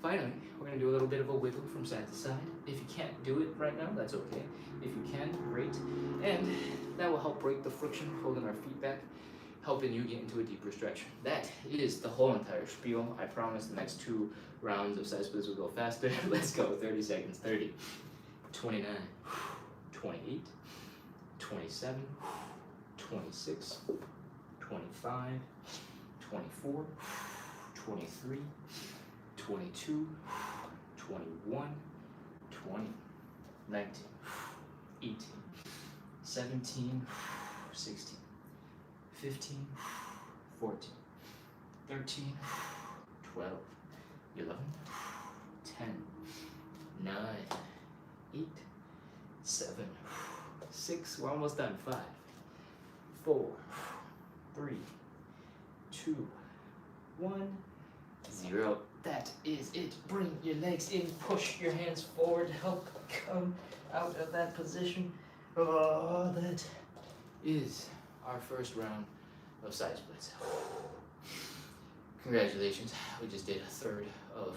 Finally, we're going to do a little bit of a wiggle from side to side. If you can't do it right now, that's okay. If you can, great. And that will help break the friction holding our feet back, helping you get into a deeper stretch. That is the whole entire spiel. I promise the next 2 rounds of side splits will go faster. Let's go. 30 seconds. 30, 29, 28, 27, 26, 25, 24, 23, 22, 21, 20, 19, 18, 17, 16, 15, 14, 13, 12, 11, 10, 9, 8, 7, 6, we're almost done, 5, 4, 3, 2, 1, 0. That is it. Bring your legs in, push your hands forward, help come out of that position. Oh, that is our first round of side splits. Congratulations, we just did a third of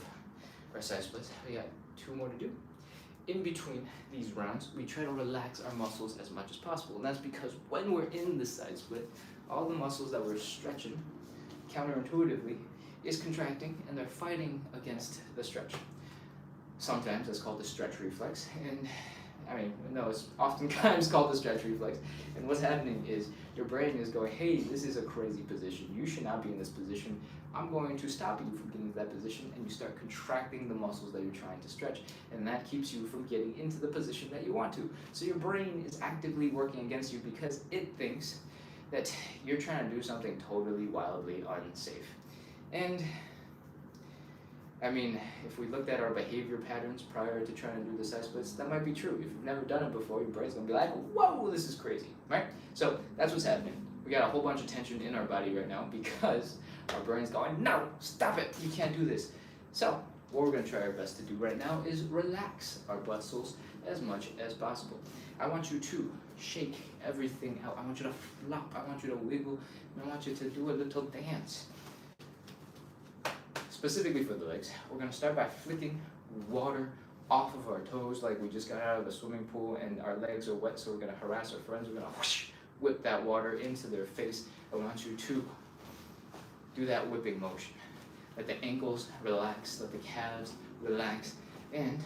our side splits. We got 2 more to do. In between these rounds, we try to relax our muscles as much as possible. And that's because when we're in the side split, all the muscles that we're stretching counterintuitively is contracting and they're fighting against the stretch. Sometimes that's called the stretch reflex, and it's oftentimes called the stretch reflex. And what's happening is your brain is going, hey, this is a crazy position. You should not be in this position. I'm going to stop you from getting to that position, and you start contracting the muscles that you're trying to stretch, and that keeps you from getting into the position that you want to. So your brain is actively working against you because it thinks that you're trying to do something totally wildly unsafe. And if we looked at our behavior patterns prior to trying to do the side splits, that might be true. If you've never done it before, your brain's gonna be like, whoa, this is crazy, right? So that's what's happening. We got a whole bunch of tension in our body right now because our brain's going, no, stop it, you can't do this. So what we're gonna try our best to do right now is relax our muscles as much as possible. I want you to shake everything out. I want you to flop, I want you to wiggle, and I want you to do a little dance. Specifically for the legs, we're going to start by flicking water off of our toes like we just got out of a swimming pool and our legs are wet, so we're going to harass our friends. We're going to whip that water into their face. I want you to do that whipping motion. Let the ankles relax, let the calves relax, and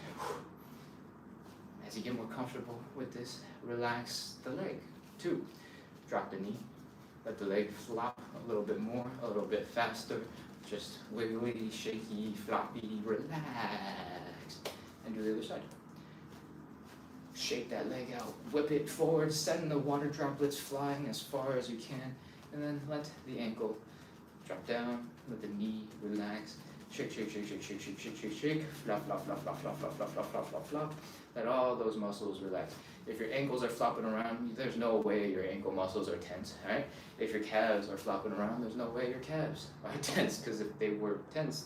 as you get more comfortable with this, relax the leg too. Drop the knee, let the leg flop a little bit more, a little bit faster. Just wiggly, shaky, floppy, relax, and do the other side. Shake that leg out, whip it forward, send the water droplets flying as far as you can, and then let the ankle drop down, let the knee relax, shake, shake, shake, shake, shake, shake, shake, shake, shake, flop, flop, flop, flop, flop, flop, flop, flop, flop, flop, flop. Let all those muscles relax. If your ankles are flopping around, there's no way your ankle muscles are tense, right? If your calves are flopping around, there's no way your calves are tense, because if they were tense,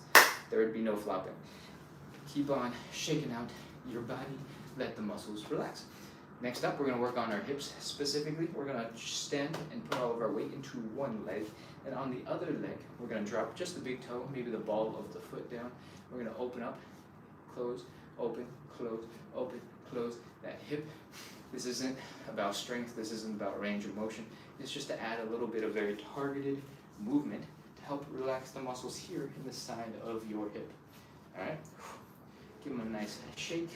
there would be no flopping. Keep on shaking out your body, let the muscles relax. Next up, we're going to work on our hips specifically. We're going to stand and put all of our weight into one leg, and on the other leg, we're going to drop just the big toe, maybe the ball of the foot down. We're going to open up, close, open, close, open, close that hip. This isn't about strength, this isn't about range of motion. It's just to add a little bit of very targeted movement to help relax the muscles here in the side of your hip. All right? Give them a nice shake,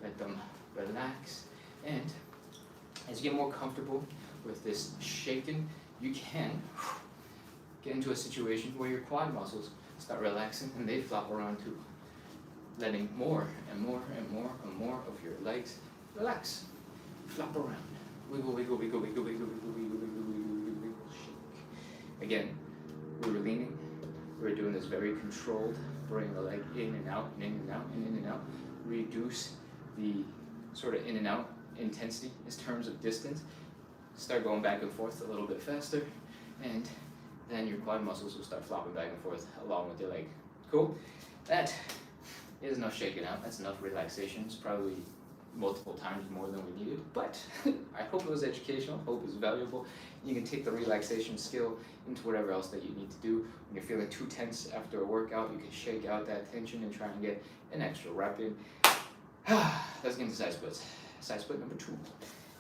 let them relax, and as you get more comfortable with this shaking, you can get into a situation where your quad muscles start relaxing and they flop around too, letting more and more and more and more of your legs relax, flop around, wiggle, wiggle, wiggle, wiggle, wiggle, wiggle, wiggle, wiggle, wiggle, wiggle, wiggle, shake. Again, we were leaning, we were doing this very controlled, bring the leg in and out, and in and out, and in and out. Reduce the sort of in and out intensity in terms of distance. Start going back and forth a little bit faster, and then your quad muscles will start flopping back and forth along with your leg. Cool? That is enough shaking out. That's enough relaxation. It's probably multiple times more than we needed, but I hope it was educational, hope it was valuable. You can take the relaxation skill into whatever else that you need to do. When you're feeling too tense after a workout, you can shake out that tension and try and get an extra rep in. Let's get into side splits. Side split number 2.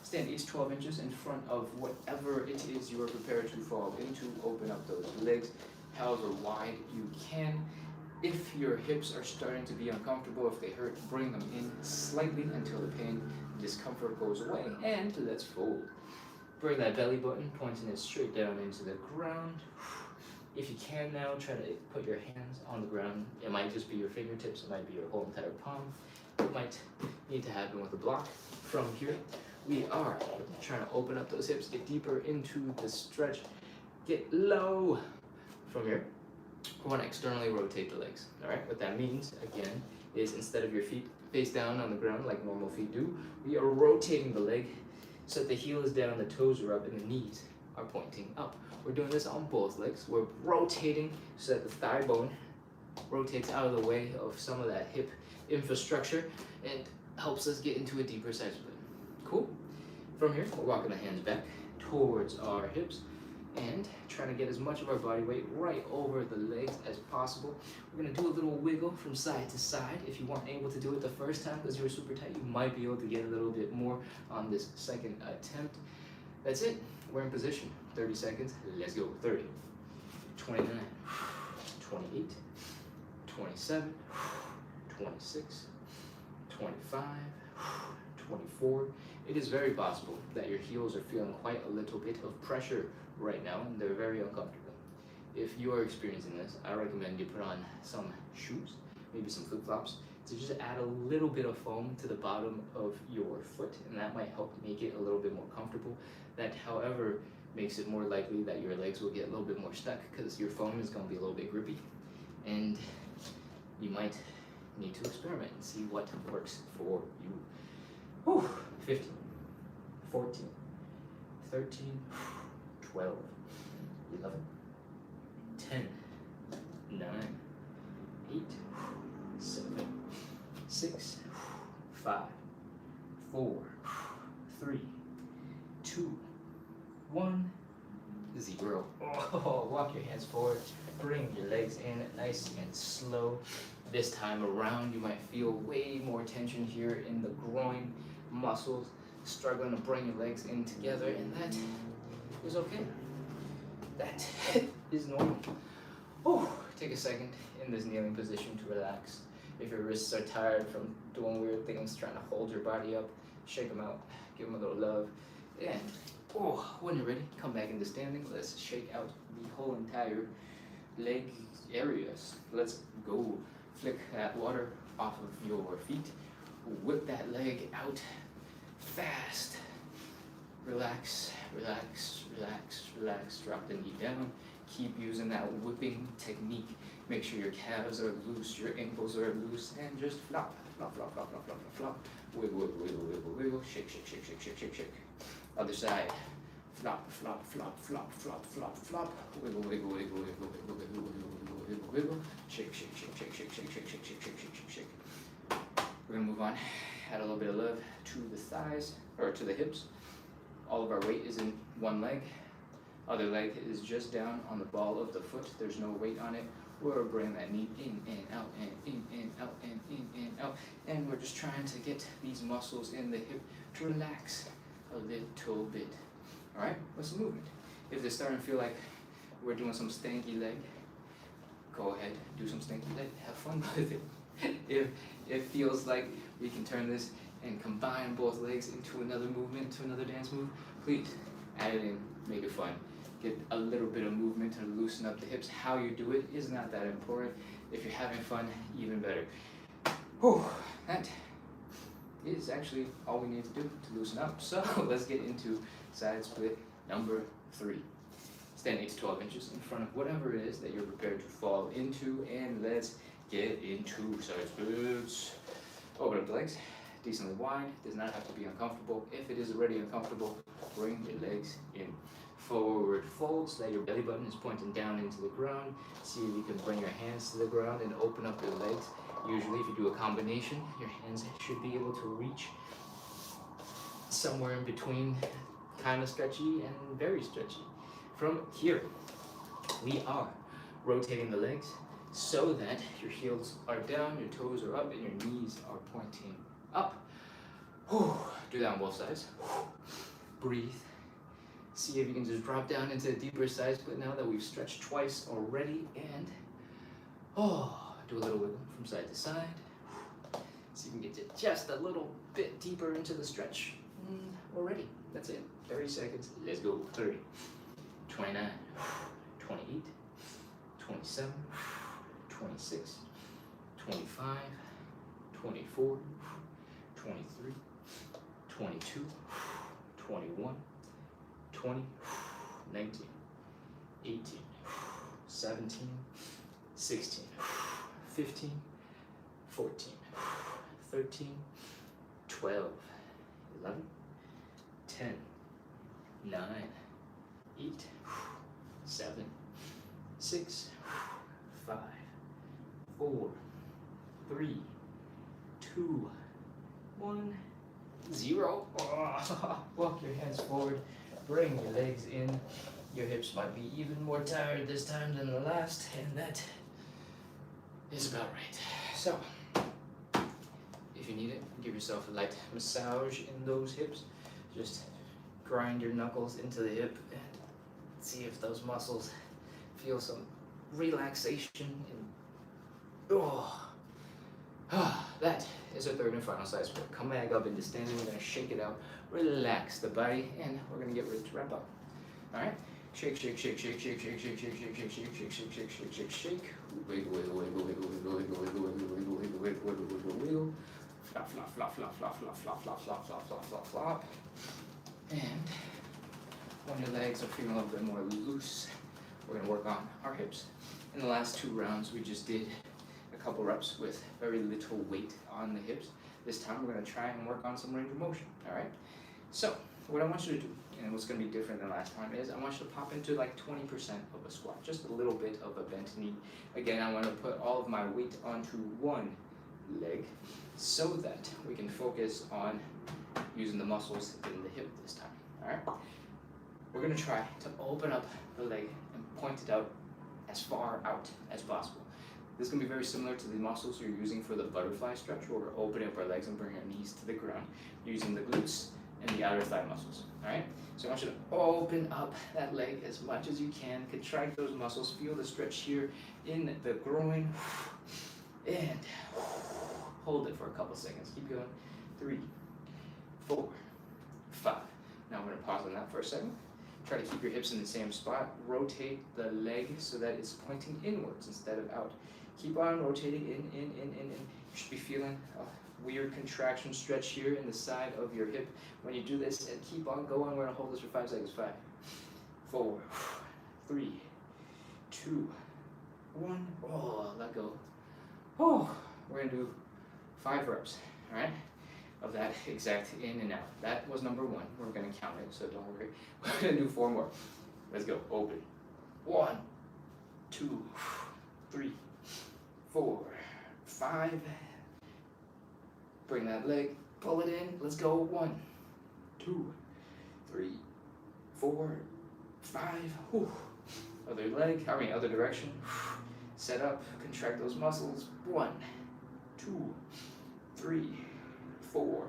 Stand each 12 inches in front of whatever it is you are prepared to fall into. Open up those legs, however wide you can. If your hips are starting to be uncomfortable, if they hurt, bring them in slightly until the pain and discomfort goes away. And let's fold. Bring that belly button, pointing it straight down into the ground. If you can now, try to put your hands on the ground. It might just be your fingertips, it might be your whole entire palm. It might need to happen with a block. From here, we are trying to open up those hips, get deeper into the stretch, get low. From here, we want to externally rotate the legs. All right, what that means, again, is instead of your feet face down on the ground like normal feet do, we are rotating the leg so that the heel is down, the toes are up, and the knees are pointing up. We're doing this on both legs. We're rotating so that the thigh bone rotates out of the way of some of that hip infrastructure and helps us get into a deeper side split. Cool? From here, we're walking the hands back towards our hips, and trying to get as much of our body weight right over the legs as possible. We're gonna do a little wiggle from side to side. If you weren't able to do it the first time because you were super tight, you might be able to get a little bit more on this second attempt. That's it, we're in position. 30 seconds, let's go. 30, 29, 28, 27, 26, 25, 24. It is very possible that your heels are feeling quite a little bit of pressure right now and they're very uncomfortable. If you are experiencing this, I recommend you put on some shoes, maybe some flip-flops, to just add a little bit of foam to the bottom of your foot, and that might help make it a little bit more comfortable. That, however, makes it more likely that your legs will get a little bit more stuck because your foam is going to be a little bit grippy, and you might need to experiment and see what works for you. Whew. 15, 14, 13, 12, 11, 10, 9, 8, 7, 6, 5, 4, 3, 2, 1, 0. Oh, walk your hands forward, bring your legs in nice and slow. This time around, you might feel way more tension here in the groin muscles, struggling to bring your legs in together, and that is okay. That is normal. Oh, take a second in this kneeling position to relax. If your wrists are tired from doing weird things, trying to hold your body up, shake them out, give them a little love. And when you're ready, come back into standing. Let's shake out the whole entire leg areas. Let's go. Flick that water off of your feet. Whip that leg out fast. Relax, relax, relax, relax. Drop the knee down. Keep using that whipping technique. Make sure your calves are loose, your ankles are loose, and just flop, flop, flop, flop, flop, flop, flop, flop. Wiggle, wiggle, wiggle, wiggle, wiggle. Shake, shake, shake, shake, shake, shake, shake. Other side. Flop, flop, flop, flop, flop, flop, flop. Wiggle, wiggle, wiggle, wiggle, wiggle, wiggle, wiggle, wiggle, wiggle, wiggle. Shake, shake, shake, shake, shake, shake, shake, shake, shake, shake, shake, shake, shake. We're gonna move on. Add a little bit of love to the thighs, or to the hips. All of our weight is in one leg. Other leg is just down on the ball of the foot. There's no weight on it. We're bringing that knee in and out and in and out and in and out. And we're just trying to get these muscles in the hip to relax a little bit. All right, what's the movement? If they're starting to feel like we're doing some stanky leg, go ahead, do some stanky leg. Have fun with it. If it feels like we can turn this and combine both legs into another movement, to another dance move, please add it in, make it fun. Get a little bit of movement to loosen up the hips. How you do it is not that important. If you're having fun, even better. Whew, that is actually all we need to do to loosen up. So let's get into side split number 3. Stand 8 to 12 inches in front of whatever it is that you're prepared to fall into, and let's get into side splits. Open up the legs, decently wide. Does not have to be uncomfortable. If it is already uncomfortable, bring your legs in. Forward fold so that your belly button is pointing down into the ground. See if you can bring your hands to the ground and open up your legs. Usually if you do a combination, your hands should be able to reach somewhere in between, kind of stretchy and very stretchy. From here, we are rotating the legs so that your heels are down, your toes are up, and your knees are pointing up. Do that on both sides. Breathe. See if you can just drop down into a deeper side split now that we've stretched twice already, and do a little wiggle from side to side. See if you can get just a little bit deeper into the stretch already. That's it. 30 seconds. Let's go. 30, 29, 28, 27, 26, 25, 24, 23, 22, 21, 20, 19, 18, 17, 16, 15, 14, 13, 12, 11, 10, 9, 8, 7, 6, 5, 4, 3, 2, 1, 0. Walk your hands forward. Bring your legs in. Your hips might be even more tired this time than the last, and that is about right. So, if you need it, give yourself a light massage in those hips. Just grind your knuckles into the hip and see if those muscles feel some relaxation. That is our third and final side split. Come back up into standing. We're going to shake it out, relax the body, and we're going to get ready to wrap up. All right? Shake, shake, shake, shake, shake, shake, shake, shake, shake, shake, shake, shake, shake, shake, shake, shake, shake. Wiggle, wiggle, wiggle, wiggle, wiggle, wiggle, wiggle, wiggle, wiggle, wiggle, wiggle, wiggle, wiggle, wiggle. Flop, flop, flop, flop, flop, flop, flop, flop, flop, flop, flop, flop, flop. And when your legs are feeling a little bit more loose, we're going to work on our hips. In the last 2 rounds, we just did a couple reps with very little weight on the hips. This time, we're going to try and work on some range of motion. All right? So, what I want you to do, and what's going to be different than last time, is I want you to pop into like 20% of a squat, just a little bit of a bent knee. Again, I want to put all of my weight onto one leg so that we can focus on using the muscles in the hip this time. All right? We're going to try to open up the leg and point it out as far out as possible. This is going to be very similar to the muscles you're using for the butterfly stretch, where we're opening up our legs and bringing our knees to the ground using the glutes and the outer thigh muscles. All right? So I want you to open up that leg as much as you can. Contract those muscles. Feel the stretch here in the groin. And hold it for a couple seconds. Keep going. 3, 4, 5. Now I'm going to pause on that for a second. Try to keep your hips in the same spot. Rotate the leg so that it's pointing inwards instead of out. Keep on rotating in. You should be feeling a weird contraction stretch here in the side of your hip when you do this. And keep on going. We're going to hold this for 5 seconds. 5, 4, 3, 2, 1. Oh, let go. Oh, we're going to do 5 reps. All right? Of that exact in and out. That was number 1. We're going to count it, so don't worry. We're going to do 4 more. Let's go. Open. 1, 2, 3, 4, 5. Bring that leg. Pull it in. Let's go. 1, 2, 3, 4, 5. Whew. Other leg. Other direction. Set up. Contract those muscles. 1, 2, 3, 4,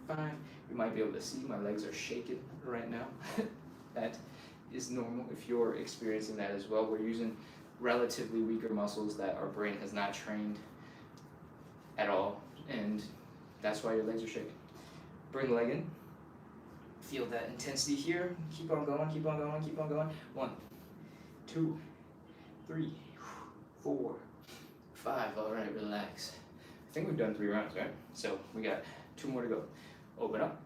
5. You might be able to see my legs are shaking right now. That is normal if you're experiencing that as well. We're using relatively weaker muscles that our brain has not trained at all, and that's why your legs are shaking. Bring the leg in. Feel that intensity here. Keep on going, keep on going, keep on going. 1, 2, 3, 4, 5. All right, relax. I think we've done 3 rounds, right? So we got 2 more to go. Open up,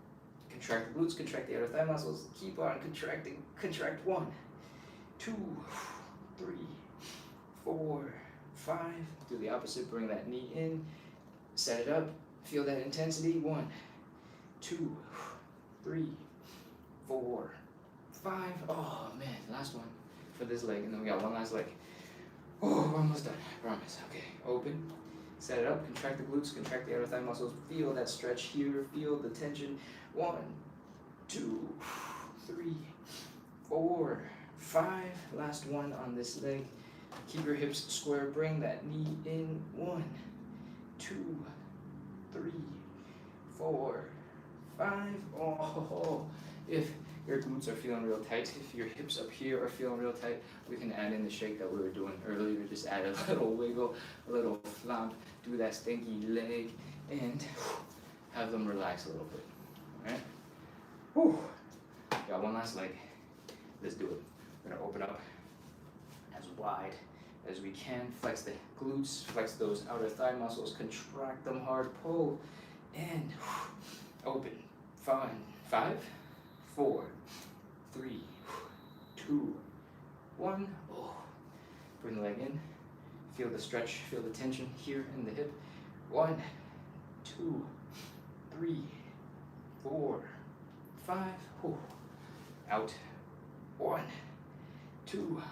contract the glutes, contract the outer thigh muscles, keep on contracting, contract 1, 2, 3, 4, 5. Do the opposite, bring that knee in, set it up, feel that intensity. 1, 2, 3, 4, 5. Oh man, last one for this leg, and then we got one last leg. Oh, we're almost done, I promise. Okay, open. Set it up, contract the glutes, contract the outer thigh muscles, feel that stretch here, feel the tension. 1, 2, 3, 4, 5. Last one on this leg. Keep your hips square, bring that knee in. 1, 2, 3, 4, 5. Oh, if your glutes are feeling real tight, if your hips up here are feeling real tight, we can add in the shake that we were doing earlier. Just add a little wiggle, a little flop, do that stinky leg, and have them relax a little bit. All right? Whew. Got one last leg. Let's do it. We're gonna open up as wide as we can. Flex the glutes, flex those outer thigh muscles, contract them hard, pull, and open. 5, 4, 3, 2, 1. Oh. Bring the leg in. Feel the stretch, feel the tension here in the hip. 1, 2, 3, 4, 5. Whew. Out. 1, 2,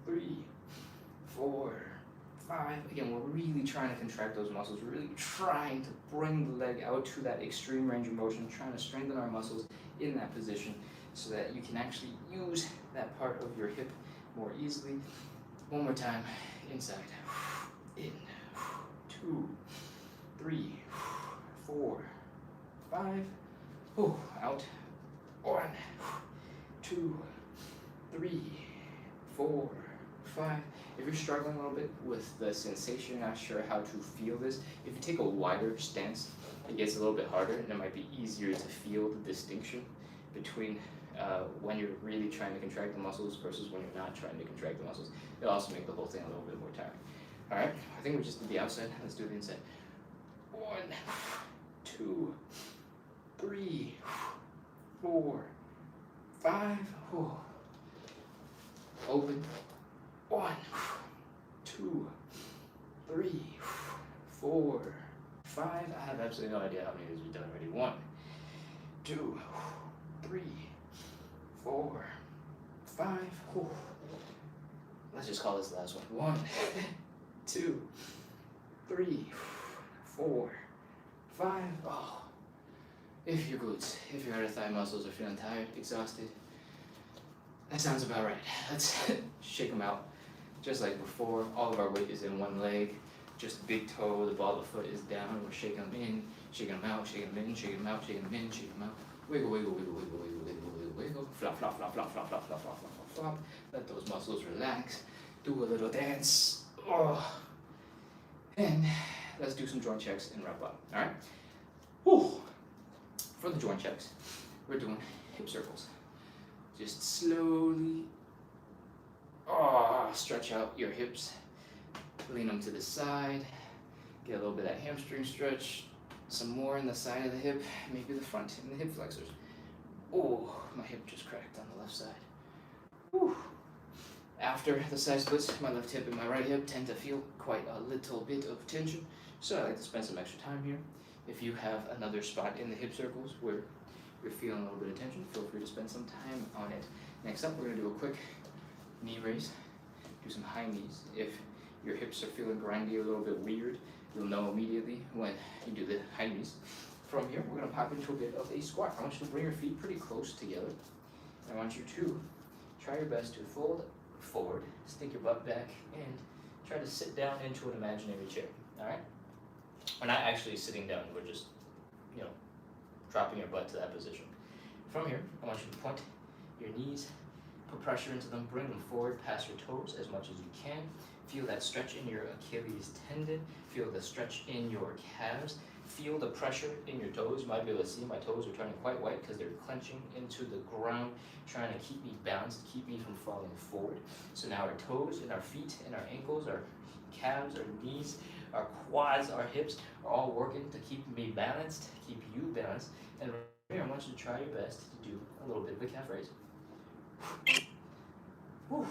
3, 4, 5. Again, we're really trying to contract those muscles. We're really trying to bring the leg out to that extreme range of motion, trying to strengthen our muscles in that position so that you can actually use that part of your hip more easily. One more time, inside, in, 2, 3, 4, 5, out, 1, 2, 3, 4, 5. If you're struggling a little bit with the sensation, not sure how to feel this, if you take a wider stance, it gets a little bit harder, and it might be easier to feel the distinction between when you're really trying to contract the muscles versus when you're not trying to contract the muscles. It'll also make the whole thing a little bit more tiring. All right, I think we just did the outside. Let's do the inside. 1, 2, 3, 4, 5. Open. 1, 2, 3, 4, 5. I have absolutely no idea how many of these we've done already. 1, 2, 3, 4, 5. Let's just call this the last one. 1, 2, 3, 4, 5. If your glutes, if your other thigh muscles are feeling tired, exhausted, that sounds about right. Let's shake them out. Just like before, all of our weight is in one leg. Just big toe, the ball of the foot is down. We're shaking them in, shaking them out, shaking them in, shaking them out, shaking them in, shaking them out. Wiggle, wiggle, wiggle, wiggle, wiggle, wiggle, wiggle, wiggle. Flop, flop, flop, flop, flop, flop, flop, flop, flop, flop. Let those muscles relax. Do a little dance. And let's do some joint checks and wrap up. All right? For the joint checks, we're doing hip circles. Just slowly stretch out your hips, lean them to the side, get a little bit of that hamstring stretch, some more in the side of the hip, maybe the front and the hip flexors. My hip just cracked on the left side. After the side splits, my left hip and my right hip tend to feel quite a little bit of tension, so I like to spend some extra time here. If you have another spot in the hip circles where you're feeling a little bit of tension, feel free to spend some time on it. Next up, we're going to do a quick knee raise. Do some high knees. If your hips are feeling grindy, a little bit weird, you'll know immediately when you do the high knees. From here, we're going to pop into a bit of a squat. I want you to bring your feet pretty close together. I want you to try your best to fold forward, stick your butt back, and try to sit down into an imaginary chair. All right? We're not actually sitting down. We're just, dropping your butt to that position. From here, I want you to point your knees, put pressure into them, bring them forward past your toes as much as you can. Feel that stretch in your Achilles tendon. Feel the stretch in your calves. Feel the pressure in your toes. You might be able to see my toes are turning quite white because they're clenching into the ground, trying to keep me balanced, keep me from falling forward. So now our toes and our feet and our ankles, our calves, our knees, our quads, our hips are all working to keep me balanced, keep you balanced. And here, I want you to try your best to do a little bit of a calf raise. You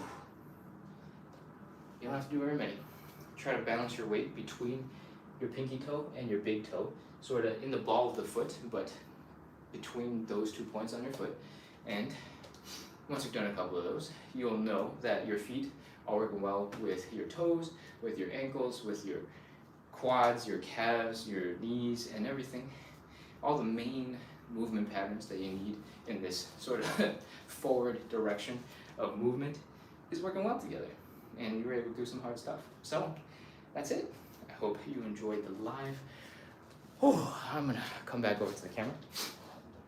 don't have to do very many. Try to balance your weight between your pinky toe and your big toe, sort of in the ball of the foot, but between those 2 points on your foot. And once you've done a couple of those, you'll know that your feet are working well with your toes, with your ankles, with your quads, your calves, your knees, and everything. All the main movement patterns that you need in this sort of forward direction of movement is working well together, and you were able to do some hard stuff. So that's it. I hope you enjoyed the live. I'm gonna come back over to the camera,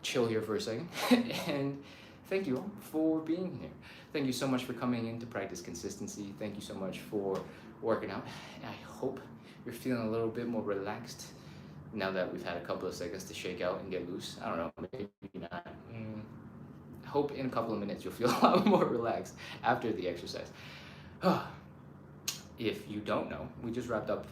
chill here for a second, and thank you all for being here. Thank you so much for coming in to practice consistency. Thank you so much for working out. I hope you're feeling a little bit more relaxed now that we've had a couple of seconds to shake out and get loose. I don't know, maybe not. I hope in a couple of minutes you'll feel a lot more relaxed after the exercise. If you don't know, we just wrapped up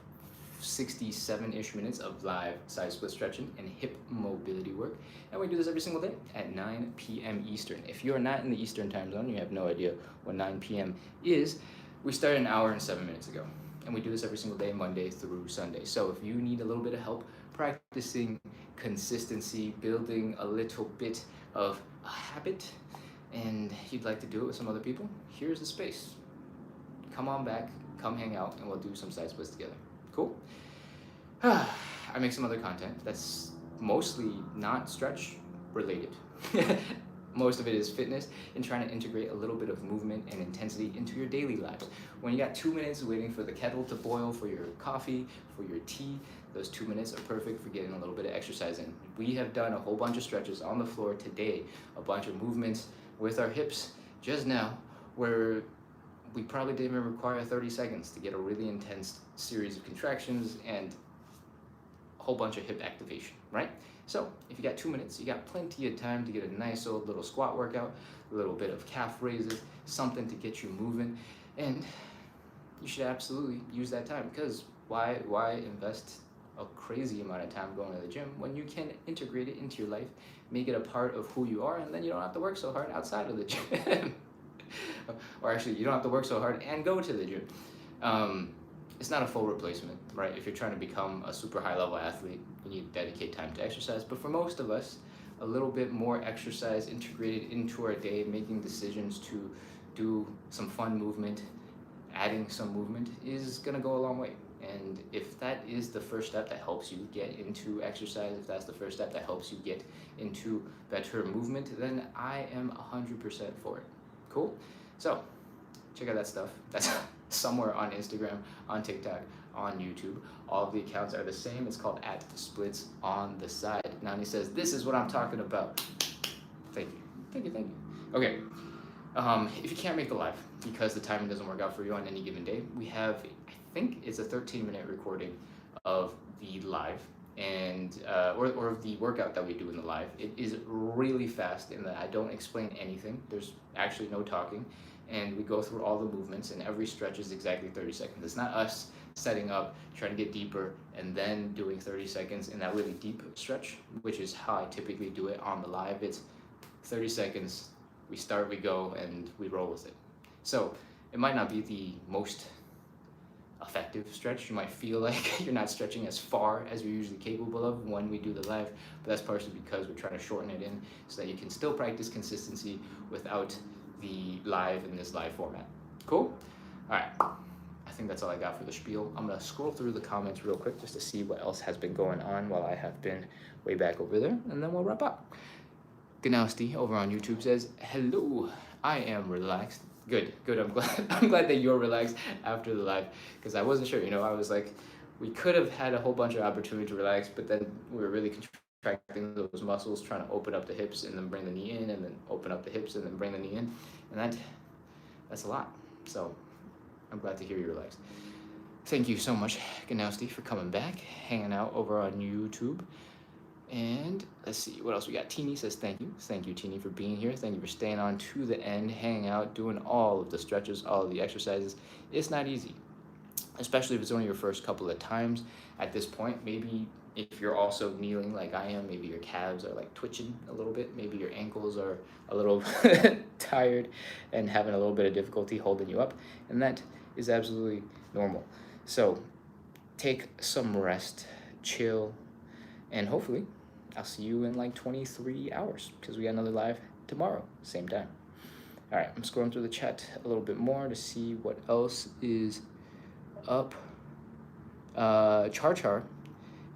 67-ish minutes of live side split stretching and hip mobility work, and we do this every single day at 9 p.m. Eastern. If you're not in the Eastern time zone, you have no idea what 9 p.m. is, we started an hour and 7 minutes ago, and we do this every single day, Monday through Sunday. So if you need a little bit of help practicing consistency, building a little bit of a habit, and you'd like to do it with some other people, here's the space. Come on back, come hang out, and we'll do some side splits together. Cool? I make some other content that's mostly not stretch related. most of it is fitness and trying to integrate a little bit of movement and intensity into your daily lives. When you got 2 minutes waiting for the kettle to boil for your coffee, for your tea, those 2 minutes are perfect for getting a little bit of exercise in. We have done a whole bunch of stretches on the floor today, a bunch of movements with our hips just now, where we probably didn't even require 30 seconds to get a really intense series of contractions and a whole bunch of hip activation, right? So if you got 2 minutes, you got plenty of time to get a nice old little squat workout, a little bit of calf raises, something to get you moving, and you should absolutely use that time, because why invest a crazy amount of time going to the gym when you can integrate it into your life, make it a part of who you are, and then you don't have to work so hard outside of the gym. Or actually, you don't have to work so hard and go to the gym. It's not a full replacement, right? If you're trying to become a super high level athlete, you need to dedicate time to exercise. But for most of us, a little bit more exercise integrated into our day, making decisions to do some fun movement, adding some movement is gonna go a long way. And if that is the first step that helps you get into exercise, if that's the first step that helps you get into better movement, then I am 100% for it. Cool? So, check out that stuff. That's somewhere on Instagram, on TikTok, on YouTube. All of the accounts are the same. It's called @splits_on_the_side. Nani says, this is what I'm talking about. Thank you. Thank you, thank you. Okay. If you can't make the live because the timing doesn't work out for you on any given day, we have, I think it's a 13-minute recording of the live and or of the workout that we do in the live. It is really fast in that I don't explain anything. There's actually no talking, and we go through all the movements, and every stretch is exactly 30 seconds. It's not us setting up, trying to get deeper, and then doing 30 seconds in that really deep stretch, which is how I typically do it on the live. It's 30 seconds, we start, we go, and we roll with it. So it might not be the most effective stretch. You might feel like you're not stretching as far as you're usually capable of when we do the live, but that's partially because we're trying to shorten it in so that you can still practice consistency without the live in this live format. Cool? All right. I think that's all I got for the spiel. I'm gonna scroll through the comments real quick just to see what else has been going on while I have been way back over there, and then we'll wrap up. Ganowski over on YouTube says, hello, I am relaxed. Good. I'm glad that you're relaxed after the live, because I wasn't sure, I was like, we could have had a whole bunch of opportunity to relax, but then we were really contracting those muscles, trying to open up the hips and then bring the knee in, and then open up the hips and then bring the knee in, and that's a lot. So I'm glad to hear you're relaxed. Thank you so much, Ganowski, for coming back, hanging out over on YouTube. And let's see what else we got. Teeny says thank you. Thank you, Teeny, for being here. Thank you for staying on to the end, hanging out, doing all of the stretches, all of the exercises. It's not easy, especially if it's only your first couple of times. At this point, maybe if you're also kneeling like I am, maybe your calves are like twitching a little bit. Maybe your ankles are a little tired and having a little bit of difficulty holding you up. And that is absolutely normal. So take some rest, chill, and hopefully I'll see you in like 23 hours because we got another live tomorrow, same time. All right, I'm scrolling through the chat a little bit more to see what else is up. Char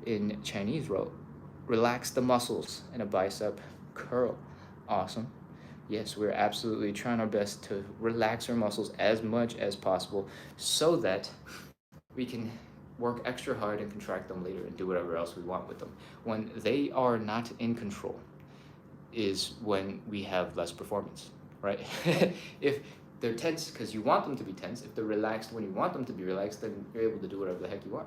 in Chinese wrote, relax the muscles and a bicep curl. Awesome. Yes, we're absolutely trying our best to relax our muscles as much as possible so that we can work extra hard and contract them later and do whatever else we want with them. When they are not in control is when we have less performance, right? If they're tense because you want them to be tense, if they're relaxed when you want them to be relaxed, then you're able to do whatever the heck you want.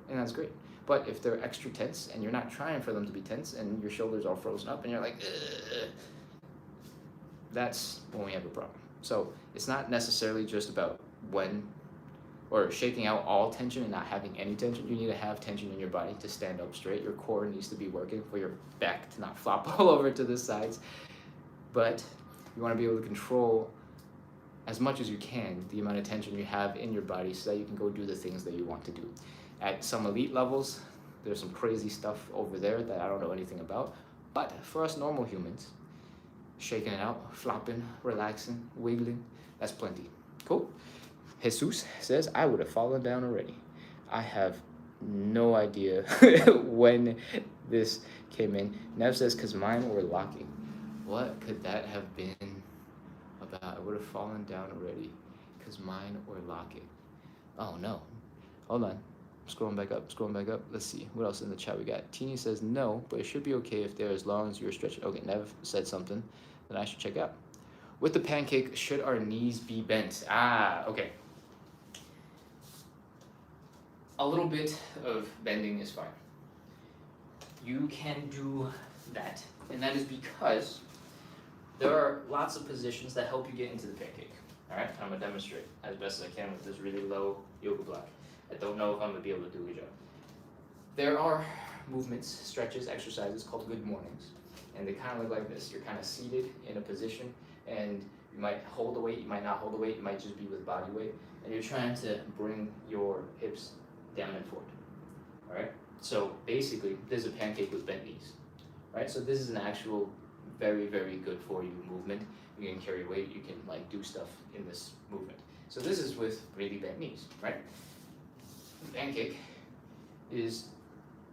And that's great. But if they're extra tense and you're not trying for them to be tense and your shoulders are frozen up and you're like, ugh, that's when we have a problem. So it's not necessarily just about when or shaking out all tension and not having any tension. You need to have tension in your body to stand up straight. Your core needs to be working for your back to not flop all over to the sides. But you want to be able to control as much as you can the amount of tension you have in your body so that you can go do the things that you want to do. At some elite levels, there's some crazy stuff over there that I don't know anything about. But for us normal humans, shaking it out, flopping, relaxing, wiggling, that's plenty. Cool? Jesus says, I would have fallen down already. I have no idea when this came in. Nev says, because mine were locking. What could that have been about? I would have fallen down already. Because mine or lock it. Oh no. Hold on. Scrolling back up. Let's see. What else in the chat we got? Teeny says no, but it should be okay if they're as long as you're stretching. Okay, Nev said something that I should check out. With the pancake, should our knees be bent? Ah, okay. A little bit of bending is fine. You can do that, and that is because there are lots of positions that help you get into the pancake. All right, I'm gonna demonstrate as best as I can with this really low yoga block. I don't know if I'm gonna be able to do a good job. There are movements, stretches, exercises called good mornings, and they kind of look like this. You're kind of seated in a position, and you might hold the weight, you might not hold the weight, you might just be with body weight, and you're trying to bring your hips down and forward. All right. So basically, there's a pancake with bent knees, right? So this is an actual very, very good for you movement. You can carry weight, you can like do stuff in this movement. So this is with really bent knees, right? The pancake is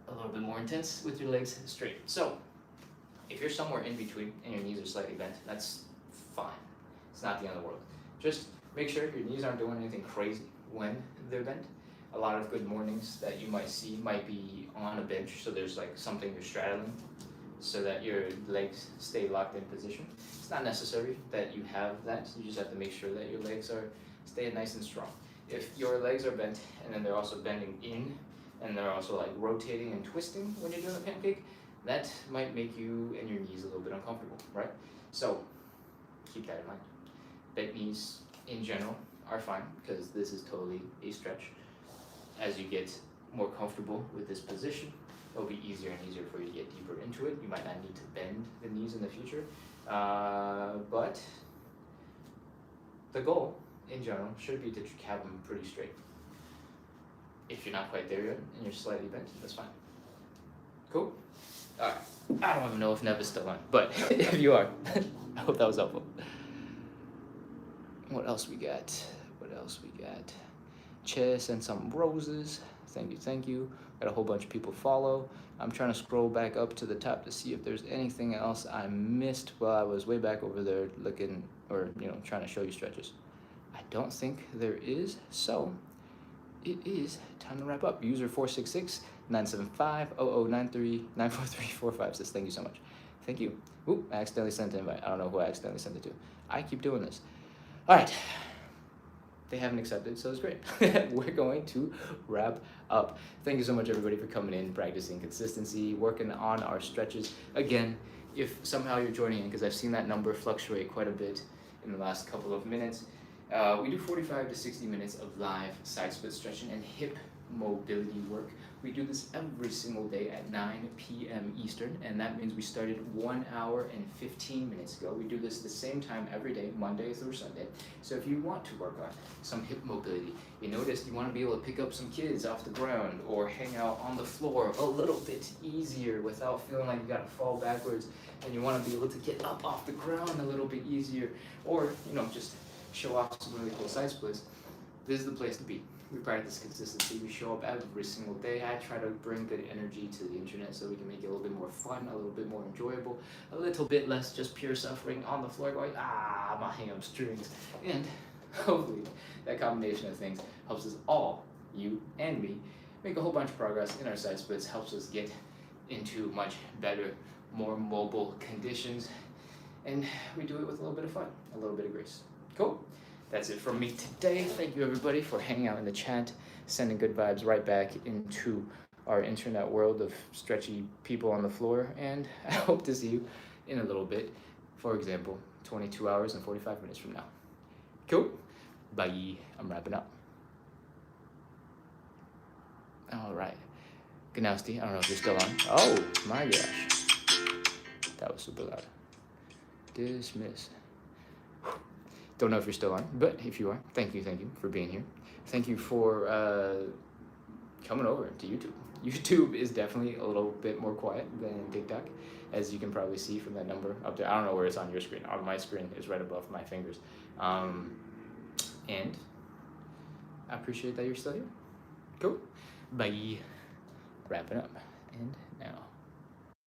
a little bit more intense with your legs straight. So if you're somewhere in between and your knees are slightly bent, that's fine. It's not the end of the world. Just make sure your knees aren't doing anything crazy when they're bent. A lot of good mornings that you might see might be on a bench, so there's like something you're straddling so that your legs stay locked in position. It's not necessary that you have that, you just have to make sure that your legs are staying nice and strong. If your legs are bent and then they're also bending in and they're also like rotating and twisting when you're doing the pancake, that might make you and your knees a little bit uncomfortable, right? So keep that in mind. Bent knees in general are fine because this is totally a stretch. As you get more comfortable with this position, it'll be easier and easier for you to get deeper into it. You might not need to bend the knees in the future, but the goal in general should be to have them pretty straight. If you're not quite there yet and you're slightly bent, that's fine. Cool? Alright, I don't even know if Nev is still on, but if you are, I hope that was helpful. What else we got? Chess and some roses. Thank you. Got a whole bunch of people follow. I'm trying to scroll back up to the top to see if there's anything else I missed while I was way back over there looking or trying to show you stretches. I don't think there is, so it is time to wrap up. User 466-975-0093-94345 says thank you so much. Thank you. Oop, I accidentally sent an invite. I don't know who I accidentally sent it to. I keep doing this. All right. They haven't accepted, so it's great. We're going to wrap up. Thank you so much, everybody, for coming in, practicing consistency, working on our stretches. Again, if somehow you're joining in, because I've seen that number fluctuate quite a bit in the last couple of minutes, we do 45 to 60 minutes of live side split stretching and hip mobility work. We do this every single day at 9 p.m. Eastern, and that means we started 1 hour and 15 minutes ago. We do this the same time every day, Monday through Sunday. So if you want to work on some hip mobility, you noticed you want to be able to pick up some kids off the ground or hang out on the floor a little bit easier without feeling like you got to fall backwards, and you want to be able to get up off the ground a little bit easier, or just show off some really cool side splits, this is the place to be. We practice consistency. We show up every single day. I try to bring good energy to the internet so we can make it a little bit more fun, a little bit more enjoyable, a little bit less just pure suffering on the floor going, my hamstrings. And hopefully that combination of things helps us all, you and me, make a whole bunch of progress in our side splits, helps us get into much better, more mobile conditions, and we do it with a little bit of fun, a little bit of grace. Cool? That's it from me today. Thank you, everybody, for hanging out in the chat, sending good vibes right back into our internet world of stretchy people on the floor. And I hope to see you in a little bit. For example, 22 hours and 45 minutes from now. Cool? Bye. I'm wrapping up. All right. Gnowsty, I don't know if you're still on. Oh, my gosh. That was super loud. Dismiss. Don't know if you're still on, but if you are, thank you for being here. Thank you for coming over to YouTube. YouTube is definitely a little bit more quiet than TikTok, as you can probably see from that number up there. I don't know where it's on your screen. On my screen is right above my fingers. And I appreciate that you're still here. Cool. Bye. Wrapping up. And now.